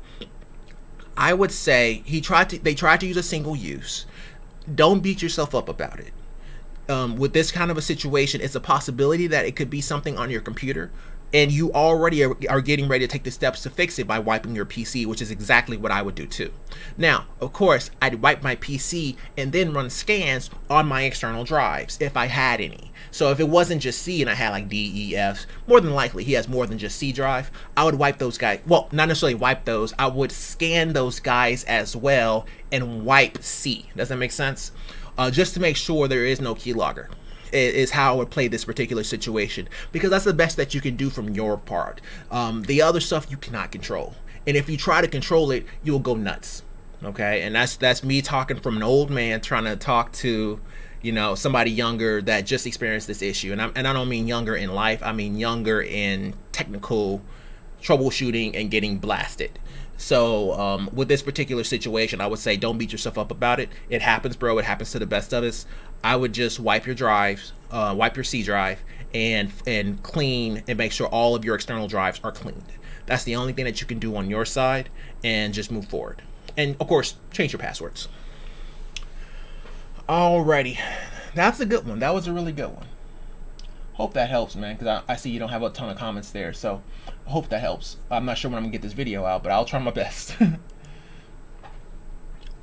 I would say they tried to use a single use. Don't beat yourself up about it. With this kind of a situation, it's a possibility that it could be something on your computer. and you already are getting ready to take the steps to fix it by wiping your PC, which is exactly what I would do too. Now, of course, I'd wipe my PC and then run scans on my external drives if I had any. So if it wasn't just C and I had like D, E, F, more than likely he has more than just C drive, I would wipe those guys. Well, not necessarily wipe those. I would scan those guys as well and wipe C. Does that make sense? Just to make sure there is no keylogger. Is how I would play this particular situation, because that's the best that you can do from your part. The other stuff you cannot control, and if you try to control it, you'll go nuts. Okay, and that's me talking from an old man trying to talk to, you know, somebody younger that just experienced this issue, and I don't mean younger in life, I mean younger in technical troubleshooting and getting blasted. So with this particular situation, I would say don't beat yourself up about it. It happens, bro. It happens to the best of us. I would just wipe your drives, wipe your C drive, and clean and make sure all of your external drives are cleaned. That's the only thing that you can do on your side, and just move forward. And of course, change your passwords. Alrighty, that's a good one. That was a really good one. Hope that helps, man, because I see you don't have a ton of comments there, so I hope that helps. I'm not sure when I'm gonna get this video out, but I'll try my best.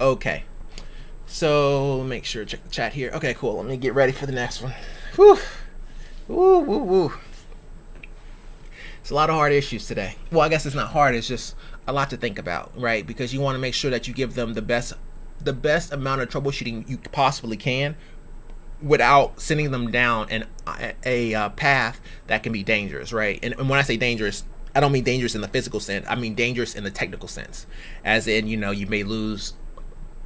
Okay, so make sure to check the chat here. Okay, cool. Let me get ready for the next one. Whew. Woo, woo, woo. It's a lot of hard issues today. Well, I guess it's not hard. It's just a lot to think about, right? Because you want to make sure that you give them the best amount of troubleshooting you possibly can, without sending them down a path that can be dangerous, right? And when I say dangerous, I don't mean dangerous in the physical sense. I mean dangerous in the technical sense, as in, you know, you may lose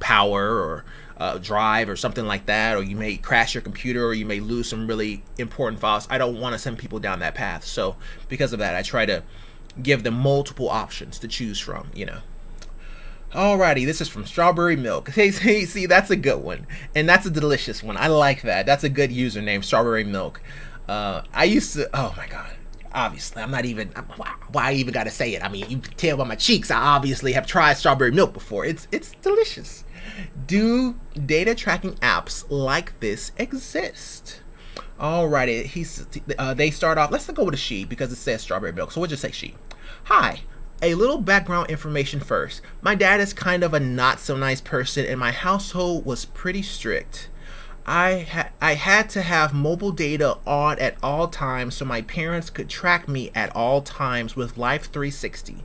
power or drive or something like that, or you may crash your computer, or you may lose some really important files. I don't want to send people down that path. So because of that, I try to give them multiple options to choose from, you know. Alrighty, this is from Strawberry Milk. Hey, see, that's a good one, and that's a delicious one. I like that. That's a good username, Strawberry Milk. I used to. Oh my God. Obviously, I'm not even. Why I even got to say it? I mean, you can tell by my cheeks. I obviously have tried strawberry milk before. It's delicious. Do data tracking apps like this exist? Alrighty, they start off. Let's go with a she, because it says strawberry milk, so we'll just say she. Hi. A little background information first. My dad is kind of a not so nice person, and my household was pretty strict. I had to have mobile data on at all times so my parents could track me at all times with Life 360.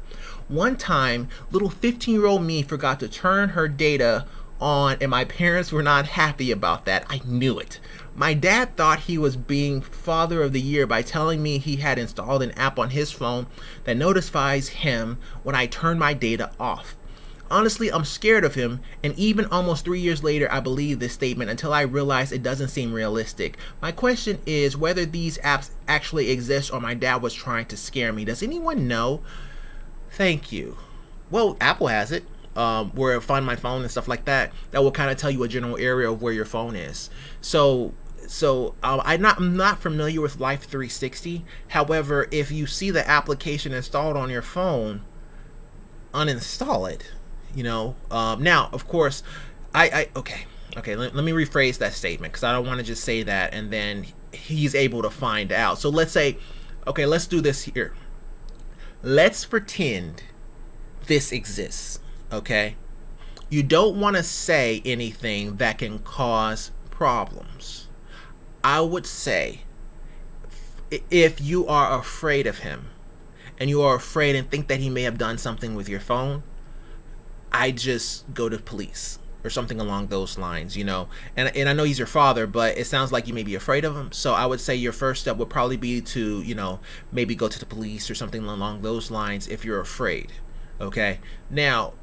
One time, little 15-year-old me forgot to turn her data on, and my parents were not happy about that. I knew it. My dad thought he was being father of the year by telling me he had installed an app on his phone that notifies him when I turn my data off. Honestly, I'm scared of him, and even almost 3 years later, I believe this statement until I realize it doesn't seem realistic. My question is whether these apps actually exist or my dad was trying to scare me. Does anyone know? Thank you. Well, Apple has it. Where I find my phone and stuff like that, that will kind of tell you a general area of where your phone is. So I'm not familiar with Life 360. However, if you see the application installed on your phone, uninstall it. You know. Now, of course, okay. Let me rephrase that statement, because I don't want to just say that and then he's able to find out. So let's say, okay, let's do this here. Let's pretend this exists. Okay, you don't want to say anything that can cause problems. I would say, if you are afraid of him and you are afraid and think that he may have done something with your phone, I just go to police or something along those lines, you know. And I know he's your father, but it sounds like you may be afraid of him. So I would say your first step would probably be to, you know, maybe go to the police or something along those lines if you're afraid. Okay, now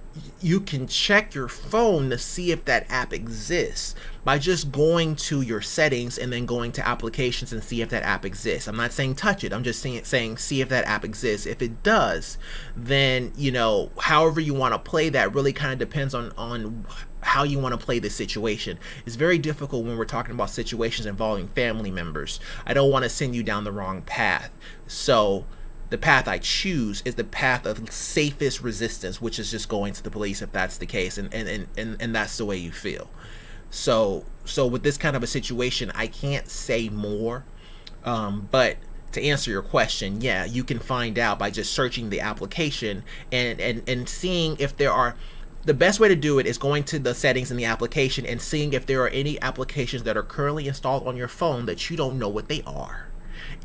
you can check your phone to see if that app exists by just going to your settings and then going to applications and see if that app exists. I'm not saying touch it. I'm just saying see if that app exists. If it does, then, you know, however you want to play that really kind of depends on how you want to play this situation. It's very difficult when we're talking about situations involving family members. I don't want to send you down the wrong path. So the path I choose is the path of safest resistance, which is just going to the police if that's the case, and that's the way you feel. So with this kind of a situation, I can't say more, but to answer your question, yeah, you can find out by just searching the application and seeing if there are. The best way to do it is going to the settings in the application and seeing if there are any applications that are currently installed on your phone that you don't know what they are.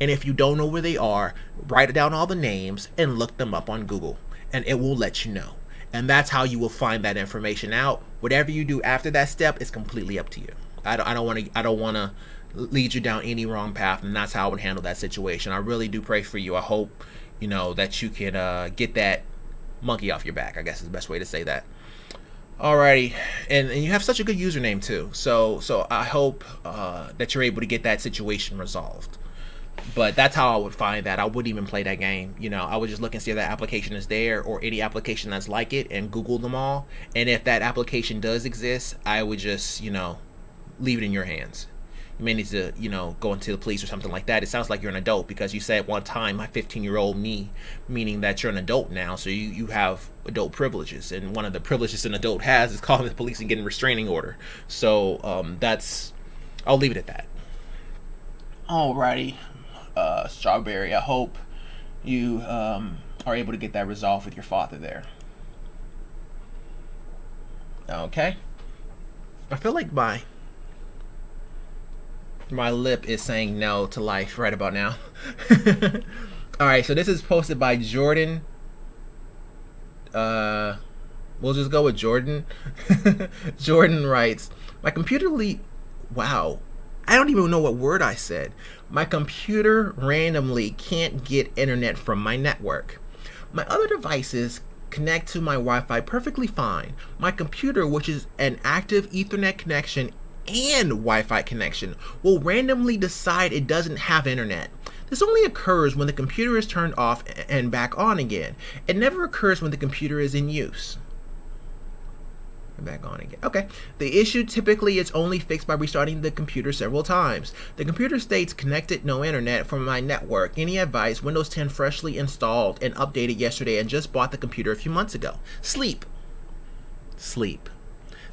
And if you don't know where they are, write down all the names and look them up on Google, and it will let you know. And that's how you will find that information out. Whatever you do after that step is completely up to you. I don't want to lead you down any wrong path, and that's how I would handle that situation. I really do pray for you. I hope that you can get that monkey off your back, I guess is the best way to say that. Alrighty, and you have such a good username too, so I hope that you're able to get that situation resolved. But that's how I would find that. I wouldn't even play that game. I would just look and see if that application is there or any application that's like it and Google them all. And if that application does exist, I would just, leave it in your hands. You may need to, go into the police or something like that. It sounds like you're an adult because you said one time, my 15-year-old me, meaning that you're an adult now. So you have adult privileges. And one of the privileges an adult has is calling the police and getting a restraining order. So I'll leave it at that. Alrighty. Strawberry, I hope you are able to get that resolved with your father there. Okay. I feel like my lip is saying no to life right about now. Alright, so this is posted by Jordan. We'll just go with Jordan. Jordan writes, my computer wow, I don't even know what word I said. My computer randomly can't get internet from my network. My other devices connect to my Wi-Fi perfectly fine. My computer, which is an active Ethernet connection and Wi-Fi connection, will randomly decide it doesn't have internet. This only occurs when the computer is turned off and back on again. It never occurs when the computer is in use. Back on again. Okay. The issue typically is only fixed by restarting the computer several times. The computer states connected, no internet from my network. Any advice? Windows 10 freshly installed and updated yesterday and just bought the computer a few months ago. Sleep.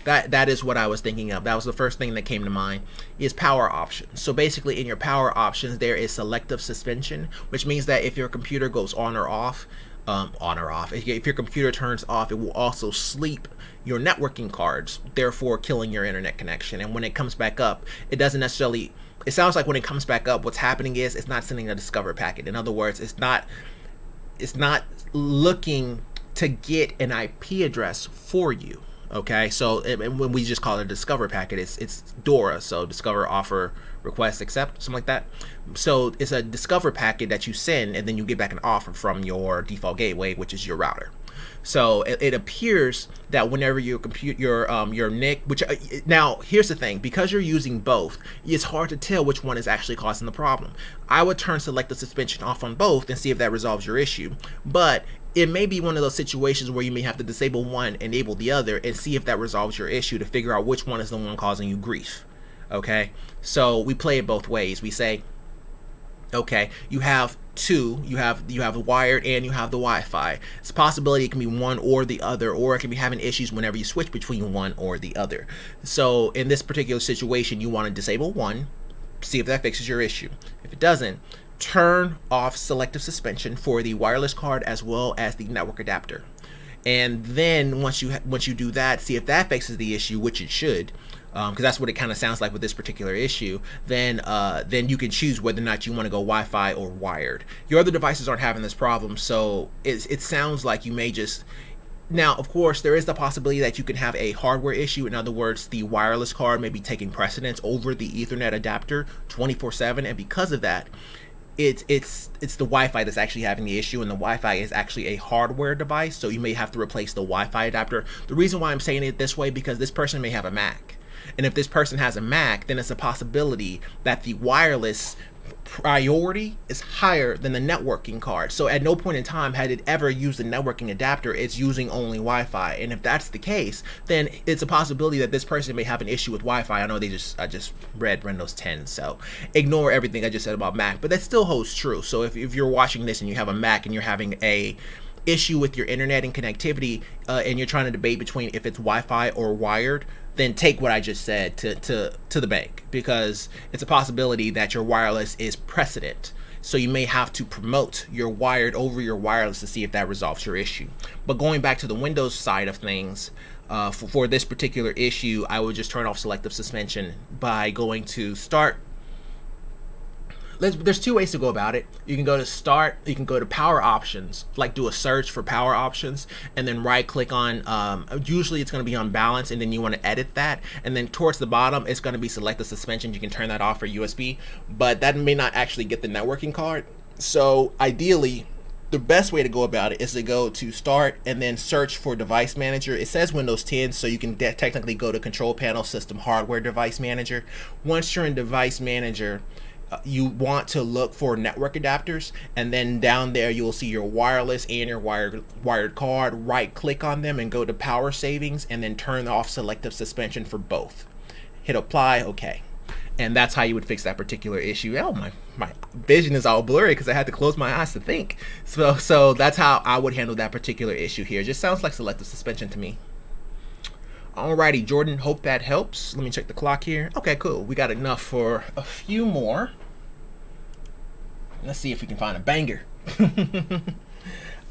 That is what I was thinking of. That was the first thing that came to mind, is power options. So basically in your power options there is selective suspension, which means that if your computer goes on or off, if your computer turns off, it will also sleep your networking cards, therefore killing your internet connection. And when it comes back up, it doesn't necessarily, it sounds like when it comes back up, what's happening is it's not sending a discover packet. In other words, it's not looking to get an IP address for you. Okay, so when we just call it a discover packet, it's DORA, so discover, offer, request, accept, something like that. So it's a discover packet that you send, and then you get back an offer from your default gateway, which is your router. So it appears that whenever your NIC, which now here's the thing, because you're using both, it's hard to tell which one is actually causing the problem. I would turn selective suspension off on both and see if that resolves your issue, but it may be one of those situations where you may have to disable one, enable the other, and see if that resolves your issue to figure out which one is the one causing you grief. Okay, so we play it both ways. We say, okay, you have two, you have the wired and you have the Wi-Fi. It's a possibility it can be one or the other, or it can be having issues whenever you switch between one or the other. So in this particular situation, you want to disable one, see if that fixes your issue. If it doesn't, turn off selective suspension for the wireless card as well as the network adapter. And then once you do that, see if that fixes the issue, which it should, because that's what it kind of sounds like with this particular issue. Then you can choose whether or not you want to go Wi-Fi or wired. Your other devices aren't having this problem, so it sounds like you may just. Now, of course, there is the possibility that you can have a hardware issue. In other words, the wireless card may be taking precedence over the Ethernet adapter 24/7, and because of that, it's the Wi-Fi that's actually having the issue, and the Wi-Fi is actually a hardware device, so you may have to replace the Wi-Fi adapter. The reason why I'm saying it this way, because this person may have a Mac, and if this person has a Mac, then it's a possibility that the wireless priority is higher than the networking card. So at no point in time had it ever used a networking adapter, it's using only Wi-Fi. And if that's the case, then it's a possibility that this person may have an issue with Wi-Fi. I know I just read Windows 10, so ignore everything I just said about Mac, but that still holds true. So if you're watching this and you have a Mac and you're having a issue with your internet and connectivity, and you're trying to debate between if it's Wi-Fi or wired, then take what I just said to the bank, because it's a possibility that your wireless is precedent So you may have to promote your wired over your wireless to see if that resolves your issue. But going back to the Windows side of things, for this particular issue, I would just turn off selective suspension by going to Start. There's two ways to go about it. You can go to Start, you can go to Power Options, like do a search for Power Options, and then right click on, usually it's going to be on Balance, and then you want to edit that, and then towards the bottom it's going to be Selective Suspension. You can turn that off for USB, but that may not actually get the networking card. So ideally, the best way to go about it is to go to Start and then search for Device Manager. It says Windows 10, so you can technically go to Control Panel, System, Hardware, Device Manager. Once you're in Device Manager, you want to look for network adapters, and then down there you'll see your wireless and your wired card. Right click on them and go to Power Savings, and then turn off selective suspension for both. Hit apply, okay. And that's how you would fix that particular issue. Oh, my vision is all blurry because I had to close my eyes to think. So that's how I would handle that particular issue here. It just sounds like selective suspension to me. Alrighty, Jordan, hope that helps. Let me check the clock here. Okay, cool. We got enough for a few more. Let's see if we can find a banger.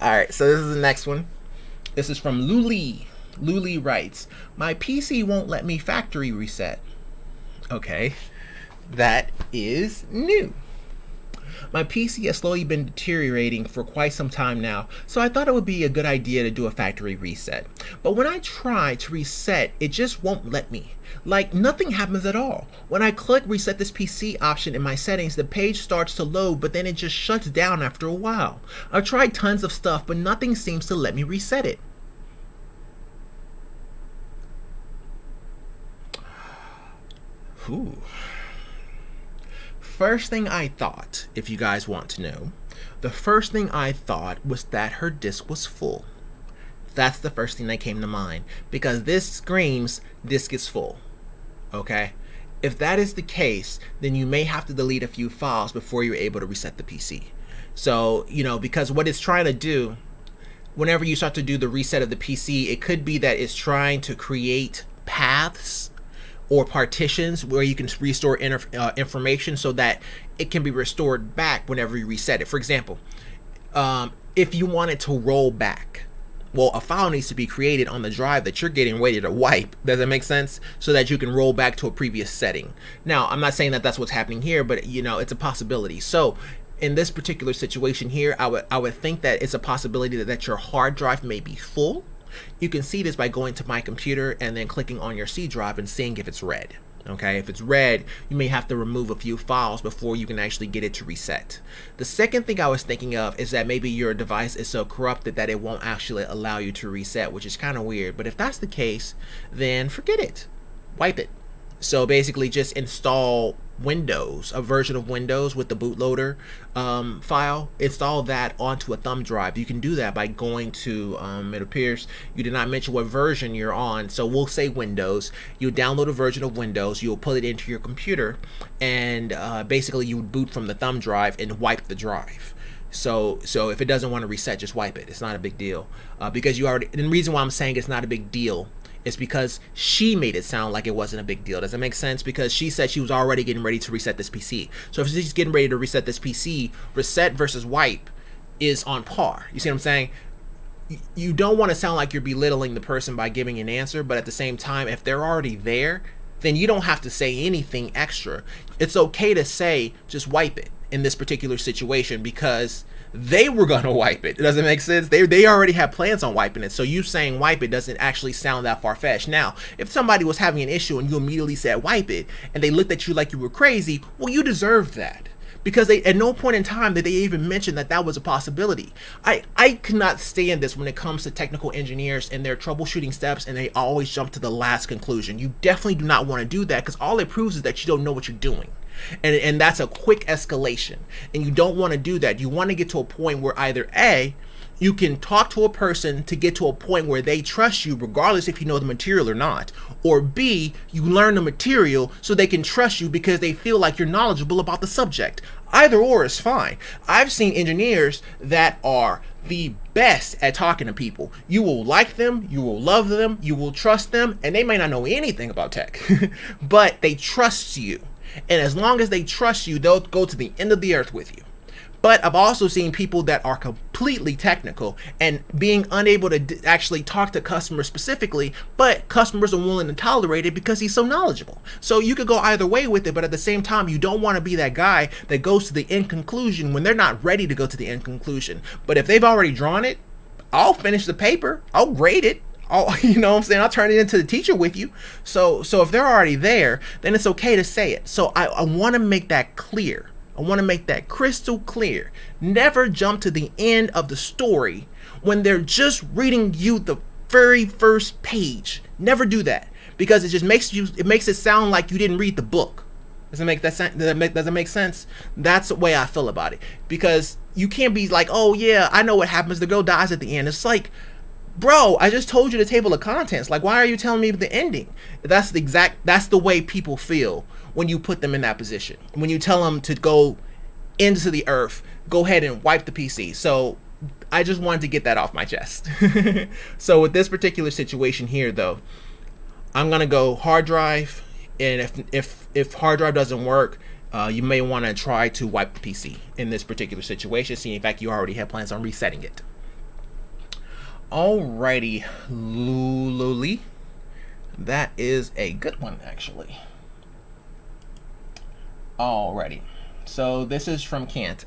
Alright, so this is the next one. This is from Luli. Luli writes, my PC won't let me factory reset. Okay, that is new. My PC has slowly been deteriorating for quite some time now, so I thought it would be a good idea to do a factory reset. But when I try to reset, it just won't let me. Like, nothing happens at all. When I click reset this PC option in my settings, the page starts to load, but then it just shuts down after a while. I've tried tons of stuff, but nothing seems to let me reset it. Ooh. First thing I thought, if you guys want to know, the first thing I thought was that her disk was full. That's the first thing that came to mind, because this screams disk is full. Okay? If that is the case, then you may have to delete a few files before you're able to reset the PC. So, because what it's trying to do, whenever you start to do the reset of the PC, it could be that it's trying to create paths or partitions where you can restore information so that it can be restored back whenever you reset it. For example, if you want it to roll back, well, a file needs to be created on the drive that you're getting ready to wipe. Does that make sense? So that you can roll back to a previous setting. Now, I'm not saying that that's what's happening here, but it's a possibility. So in this particular situation here, I would think that it's a possibility that your hard drive may be full. You can see this by going to my computer and then clicking on your C drive and seeing if it's red. Okay, if it's red, you may have to remove a few files before you can actually get it to reset. The second thing I was thinking of is that maybe your device is so corrupted that it won't actually allow you to reset, which is kind of weird. But if that's the case, then forget it. Wipe it. So basically just install Windows, a version of Windows with the bootloader file. Install that onto a thumb drive. You can do that by going to, it appears you did not mention what version you're on, so we'll say Windows. You download a version of Windows, you'll put it into your computer, and basically you would boot from the thumb drive and wipe the drive. So if it doesn't want to reset, just wipe it. It's not a big deal, because you already, and the reason why I'm saying it's not a big deal is because she made it sound like it wasn't a big deal. Does that make sense? Because she said she was already getting ready to reset this PC. So if she's getting ready to reset this PC, reset versus wipe is on par. You see what I'm saying? You don't want to sound like you're belittling the person by giving an answer, but at the same time, if they're already there, then you don't have to say anything extra. It's okay to say, just wipe it in this particular situation, because they were gonna wipe it. Does it make sense? They already have plans on wiping it. So you saying wipe it doesn't actually sound that far-fetched. Now, if somebody was having an issue and you immediately said wipe it, and they looked at you like you were crazy, well, you deserved that. Because they, at no point in time did they even mention that that was a possibility. I cannot stand this when it comes to technical engineers and their troubleshooting steps, and they always jump to the last conclusion. You definitely do not want to do that, because all it proves is that you don't know what you're doing. And that's a quick escalation, and you don't want to do that. You want to get to a point where either A, you can talk to a person to get to a point where they trust you regardless if you know the material or not, or B, you learn the material so they can trust you because they feel like you're knowledgeable about the subject. Either or is fine. I've seen engineers that are the best at talking to people. You will like them, you will love them, you will trust them, and they may not know anything about tech, but they trust you. And as long as they trust you, they'll go to the end of the earth with you. But I've also seen people that are completely technical and being unable to actually talk to customers specifically, but customers are willing to tolerate it because he's so knowledgeable. So you could go either way with it, but at the same time, you don't want to be that guy that goes to the end conclusion when they're not ready to go to the end conclusion. But if they've already drawn it, I'll finish the paper, I'll grade it, you know what I'm saying? I'll turn it into the teacher with you. So if they're already there, then it's okay to say it. So I want to make that clear. I want to make that crystal clear. Never jump to the end of the story when they're just reading you the very first page. Never do that, because it just makes it sound like you didn't read the book. Does it make that sense? Does it make sense? That's the way I feel about it, because you can't be like, oh yeah, I know what happens. The girl dies at the end. It's like, bro, I just told you the table of contents. Like, why are you telling me the ending? That's the way people feel when you put them in that position. When you tell them to go into the earth, go ahead and wipe the PC. So I just wanted to get that off my chest. So with this particular situation here, though, I'm gonna go hard drive, and if hard drive doesn't work, you may want to try to wipe the PC in this particular situation. See, in fact, you already have plans on resetting it. Alrighty, Luli, that is a good one, actually. Alrighty, so this is from Kant.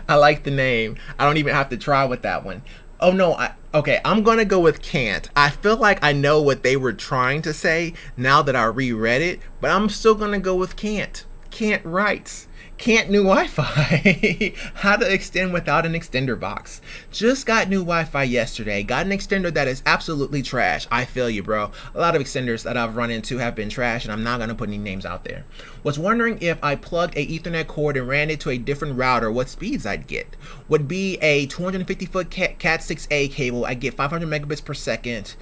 I like the name. I don't even have to try with that one. Oh no, okay, I'm gonna go with Kant. I feel like I know what they were trying to say now that I reread it, but I'm still gonna go with Kant. Kant writes, Kant new Wi-Fi. How to extend without an extender box. Just got new Wi-Fi yesterday. Got an extender that is absolutely trash. I feel you, bro. A lot of extenders that I've run into have been trash, and I'm not gonna put any names out there. Was wondering if I plugged a Ethernet cord and ran it to a different router, what speeds I'd get. Would be a 250-foot Cat6A cable. I get 500 megabits per second.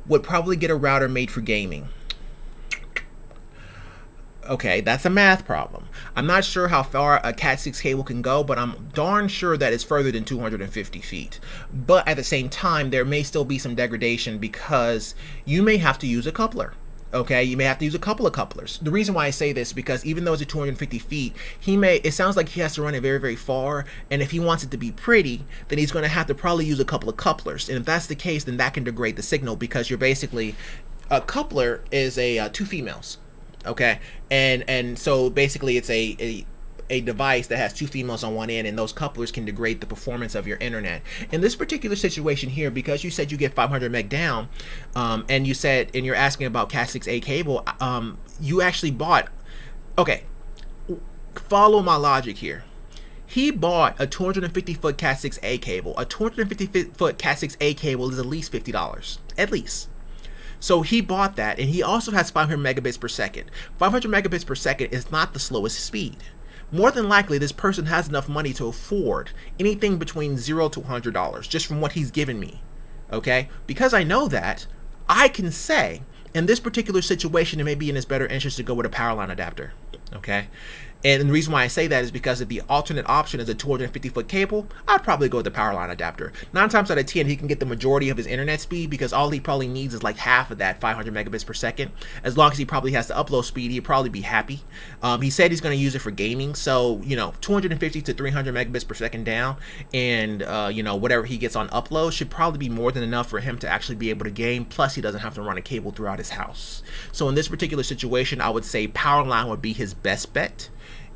Would probably get a router made for gaming. Okay, that's a math problem. I'm not sure how far a Cat6 cable can go, but I'm darn sure that it's further than 250 feet. But at the same time, there may still be some degradation because you may have to use a coupler. Okay, you may have to use a couple of couplers. The reason why I say this is because even though it's at 250 feet, it sounds like he has to run it very, very far. And if he wants it to be pretty, then he's going to have to probably use a couple of couplers. And if that's the case, then that can degrade the signal, because you're basically, a coupler is two females. Okay, and so basically it's a device that has two females on one end, and those couplers can degrade the performance of your internet. In this particular situation here, because you said you get 500 meg down, and you're asking about Cat6A cable, you actually bought, okay, follow my logic here. He bought a 250-foot Cat6A cable. A 250-foot Cat6A cable is at least $50, at least. So he bought that, and he also has 500 megabits per second. 500 megabits per second is not the slowest speed. More than likely, this person has enough money to afford anything between $0 to $100, just from what he's given me, okay? Because I know that, I can say, in this particular situation, it may be in his better interest to go with a power line adapter, okay? And the reason why I say that is because if the alternate option is a 250-foot cable, I'd probably go with the power line adapter. 9 times out of 10, he can get the majority of his internet speed, because all he probably needs is like half of that 500 megabits per second. As long as he probably has the upload speed, he'd probably be happy. He said he's going to use it for gaming, so 250 to 300 megabits per second down, and whatever he gets on upload should probably be more than enough for him to actually be able to game. Plus, he doesn't have to run a cable throughout his house. So in this particular situation, I would say power line would be his best bet.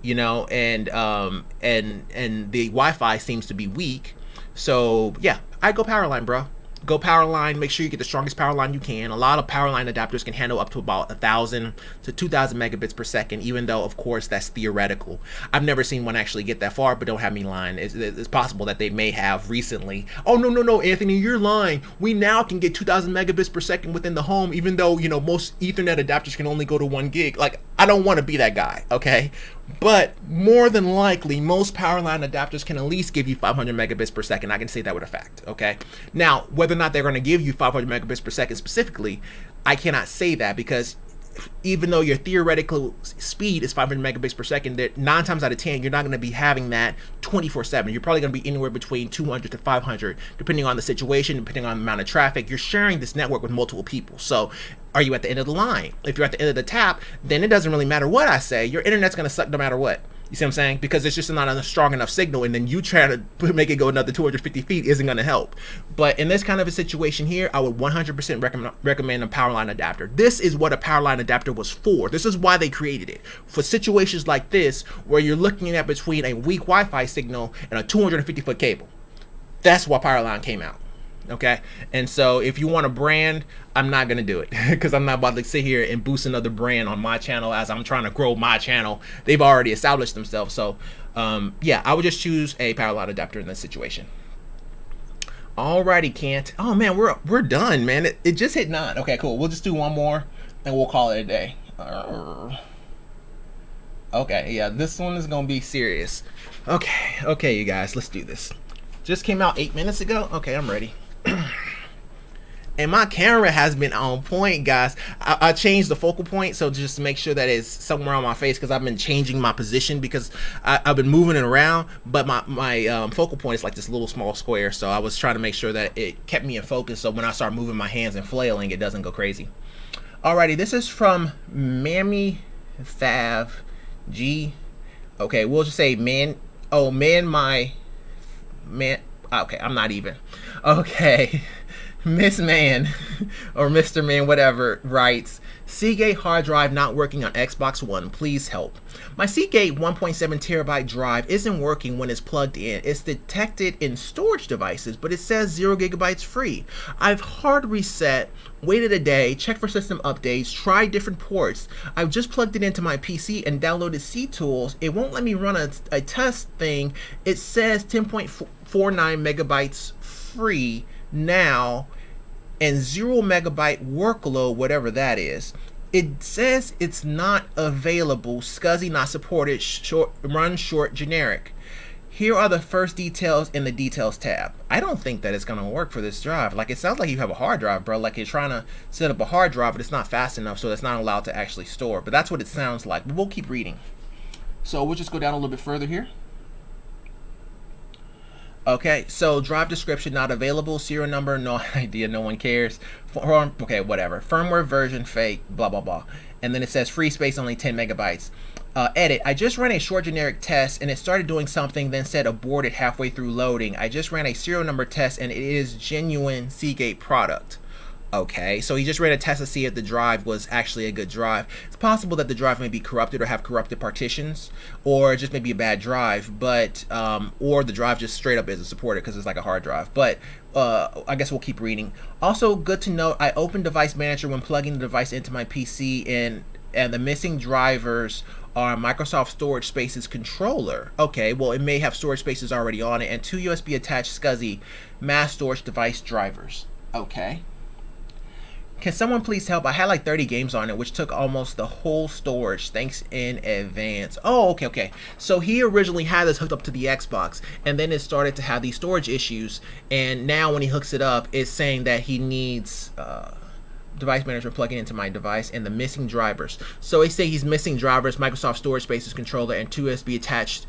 And the Wi-Fi seems to be weak, so yeah, I go power line, bro. Go power line. Make sure you get the strongest power line you can. A lot of power line adapters can handle up to about 1,000 to 2,000 megabits per second, even though, of course, that's theoretical. I've never seen one actually get that far, but don't have me lying. It's possible that they may have recently. Oh, no, Anthony, you're lying. We now can get 2,000 megabits per second within the home, even though, most Ethernet adapters can only go to 1 gig. Like, I don't want to be that guy, okay? But more than likely, most power line adapters can at least give you 500 megabits per second. I can say that with a fact, okay? Now, whether or not they're going to give you 500 megabits per second specifically, I cannot say that, because even though your theoretical speed is 500 megabits per second, that 9 times out of 10, you're not going to be having that 24/7. You're probably going to be anywhere between 200 to 500, depending on the situation, depending on the amount of traffic. You're sharing this network with multiple people. So are you at the end of the line? If you're at the end of the tap, then it doesn't really matter what I say. Your internet's going to suck no matter what. You see what I'm saying? Because it's just not a strong enough signal, and then you trying to make it go another 250 feet isn't going to help. But in this kind of a situation here, I would 100% recommend a power line adapter. This is what a power line adapter was for. This is why they created it. For situations like this, where you're looking at between a weak Wi-Fi signal and a 250-foot cable. That's why power line came out. Okay, and so if you want a brand, I'm not gonna do it because I'm not about to sit here and boost another brand on my channel as I'm trying to grow my channel. They've already established themselves. So yeah, I would just choose a power line adapter in this situation. Alrighty, Kent. Oh man, we're done, man. It just hit 9. Okay, cool. We'll just do one more and we'll call it a day. Okay, yeah, this one is gonna be serious. Okay, you guys, let's do this. Just came out 8 minutes ago. Okay, I'm ready. And my camera has been on point, guys. I changed the focal point, so just to make sure that it's somewhere on my face, because I've been changing my position because I've been moving it around, but my focal point is like this little small square, so I was trying to make sure that it kept me in focus, so when I start moving my hands and flailing, it doesn't go crazy. Alrighty, this is from Mammy Fav G. Okay, we'll just say man. Oh man, my man. Okay, I'm not even. Okay. Miss Man or Mr. Man, whatever, writes, Seagate hard drive not working on Xbox One. Please help. My Seagate 1.7 terabyte drive isn't working when it's plugged in. It's detected in storage devices, but it says 0 gigabytes free. I've hard reset, waited a day, checked for system updates, tried different ports. I've just plugged it into my PC and downloaded CTools. It won't let me run a test thing. It says 10.49 megabytes free now and 0 megabyte workload, whatever that is. It says it's not available, SCSI not supported, run short generic. Here are the first details in the details tab. I don't think that it's gonna work for this drive. Like, it sounds like you have a hard drive, bro. Like you're trying to set up a hard drive, but it's not fast enough, so it's not allowed to actually store. But that's what it sounds like. But we'll keep reading. So we'll just go down a little bit further here. Okay, so drive description not available, serial number, no idea, no one cares. Okay, whatever. Firmware version fake, blah, blah, blah. And then it says free space only 10 megabytes. Edit, I just ran a short generic test and it started doing something, then said aborted halfway through loading. I just ran a serial number test and it is genuine Seagate product. Okay, so he just ran a test to see if the drive was actually a good drive. It's possible that the drive may be corrupted or have corrupted partitions, or just maybe a bad drive, but or the drive just straight up isn't supported because it's like a hard drive. But I guess we'll keep reading. Also, good to note, I opened Device Manager when plugging the device into my PC, and the missing drivers are Microsoft Storage Spaces controller. Okay, well, it may have storage spaces already on it, and 2 USB attached SCSI mass storage device drivers. Okay. Can someone please help? I had like 30 games on it, which took almost the whole storage. Thanks in advance. Oh, okay. So he originally had this hooked up to the Xbox, and then it started to have these storage issues. And now when he hooks it up, it's saying that he needs Device Manager plugging into my device and the missing drivers. So they say he's missing drivers, Microsoft Storage Spaces controller, and 2 USB attached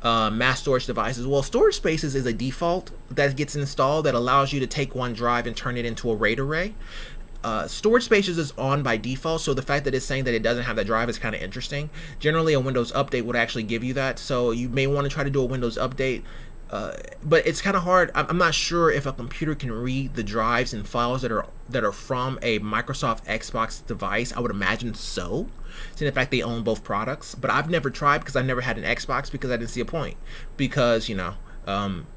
mass storage devices. Well, Storage Spaces is a default that gets installed that allows you to take one drive and turn it into a RAID array. Storage Spaces is on by default, so the fact that it's saying that it doesn't have that drive is kind of interesting. Generally, a Windows update would actually give you that, so you may want to try to do a Windows update. But it's kind of hard. I'm not sure if a computer can read the drives and files that are from a Microsoft Xbox device. I would imagine so, since in fact they own both products. But I've never tried because I've never had an Xbox because I didn't see a point. Because you know.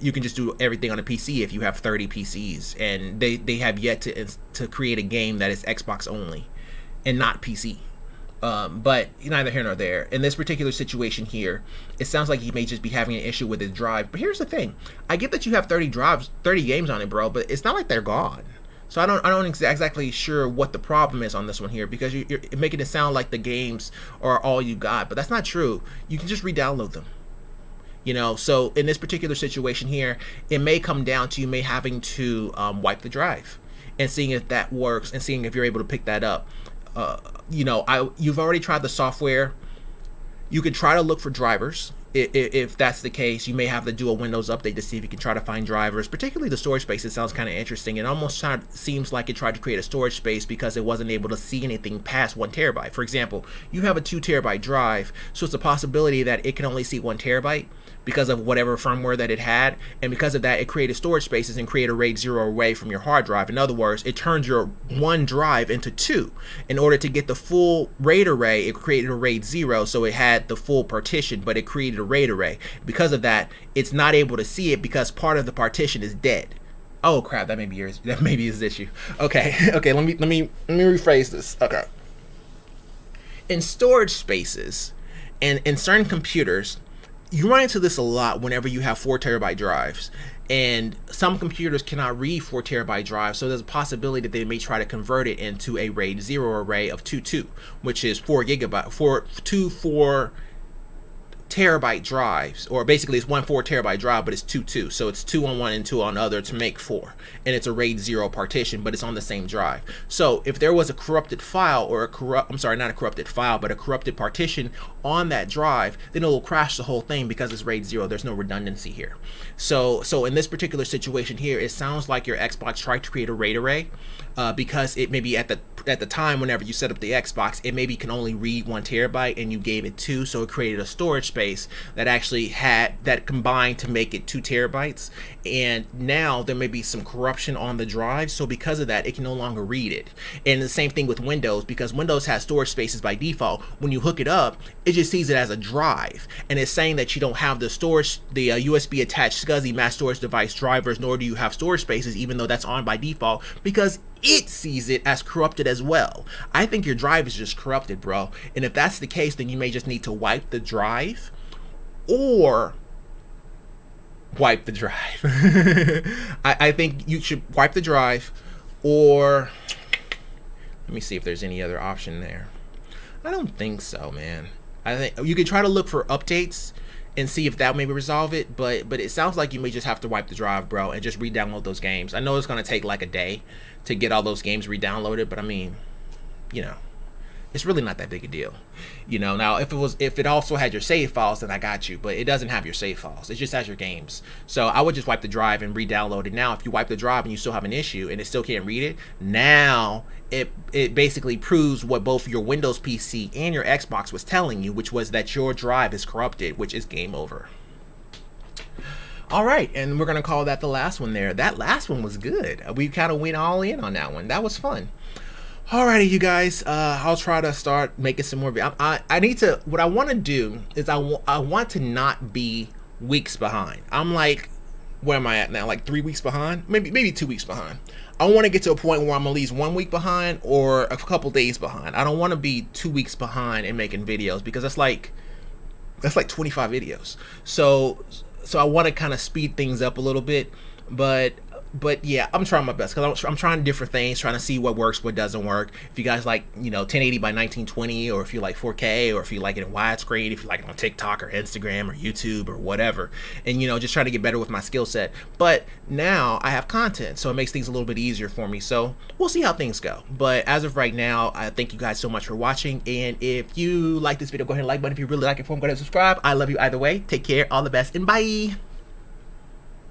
You can just do everything on a PC if you have 30 PCs, and they have yet to create a game that is Xbox only and not PC. But neither here nor there. In this particular situation here, it sounds like he may just be having an issue with his drive. But here's the thing: I get that you have 30 games on it, bro, but it's not like they're gone. So I don't exactly sure what the problem is on this one here, because you're making it sound like the games are all you got, but that's not true. You can just re-download them. You know, so in this particular situation here, it may come down to you may having to wipe the drive and seeing if that works and seeing if you're able to pick that up. You know, you've already tried the software. You could try to look for drivers if that's the case, you may have to do a Windows update to see if you can try to find drivers, particularly the storage space. It sounds kind of interesting. It almost seems like it tried to create a storage space because it wasn't able to see anything past 1 terabyte. For example, you have a 2 terabyte drive, so it's a possibility that it can only see 1 terabyte because of whatever firmware that it had, and because of that, it created storage spaces and created a RAID 0 array from your hard drive. In other words, it turns your 1 drive into 2. In order to get the full RAID array, it created a RAID 0, so it had the full partition, but it created a RAID array. Because of that, it's not able to see it because part of the partition is dead. Oh crap, that may be his issue. Okay, okay, let me rephrase this. Okay. In storage spaces and in certain computers, you run into this a lot whenever you have 4 terabyte drives, and some computers cannot read 4 terabyte drives, so there's a possibility that they may try to convert it into a RAID 0 array of 2.2, which is 4 terabyte drives, or basically it's 1 4 terabyte drive, but it's 2.2, so it's 2 on one and 2 on the other to make 4, and it's a RAID 0 partition, but it's on the same drive. So if there was a corrupted file, or a corrupted partition on that drive, then it will crash the whole thing because it's RAID 0. There's no redundancy here. So in this particular situation here, it sounds like your Xbox tried to create a RAID array because it maybe at the time whenever you set up the Xbox, it maybe can only read 1 terabyte and you gave it 2, so it created a storage space that actually had that combined to make it 2 terabytes, and now there may be some corruption on the drive, so because of that, it can no longer read it. And the same thing with Windows, because Windows has storage spaces by default. When you hook it up, it just sees it as a drive, and it's saying that you don't have the storage, the USB attached SCSI mass storage device drivers, nor do you have storage spaces, even though that's on by default, because it sees it as corrupted as well. I think your drive is just corrupted, bro. And if that's the case, then you may just need to wipe the drive, or wipe the drive. I think you should wipe the drive, or let me see if there's any other option there. I don't think so, man. I think you could try to look for updates and see if that maybe resolve it, but it sounds like you may just have to wipe the drive, bro, and just re-download those games. I know it's gonna take like a day to get all those games re-downloaded, but I mean, you know, it's really not that big a deal. You know, now if it also had your save files, then I got you, but it doesn't have your save files. It just has your games. So I would just wipe the drive and re-download it. Now, if you wipe the drive and you still have an issue and it still can't read it, now it basically proves what both your Windows PC and your Xbox was telling you, which was that your drive is corrupted, which is game over. All right, and we're gonna call that the last one there. That last one was good. We kind of went all in on that one. That was fun. Alrighty, you guys, I'll try to start making some more. I need to, what I want to do is I want to not be weeks behind. I'm like, where am I at now? Like 3 weeks behind? Maybe 2 weeks behind. I want to get to a point where I'm at least 1 week behind or a couple days behind. I don't want to be 2 weeks behind in making videos, because that's like 25 videos. So I want to kind of speed things up a little bit, but yeah, I'm trying my best, because I'm trying different things, trying to see what works, what doesn't work. If you guys like, you know, 1080 by 1920, or if you like 4K, or if you like it in widescreen, if you like it on TikTok or Instagram or YouTube or whatever, and you know, just trying to get better with my skill set. But now I have content, so it makes things a little bit easier for me. So we'll see how things go. But as of right now, I thank you guys so much for watching. And if you like this video, go ahead and like button. If you really like it, go ahead and subscribe. I love you either way. Take care, all the best, and bye.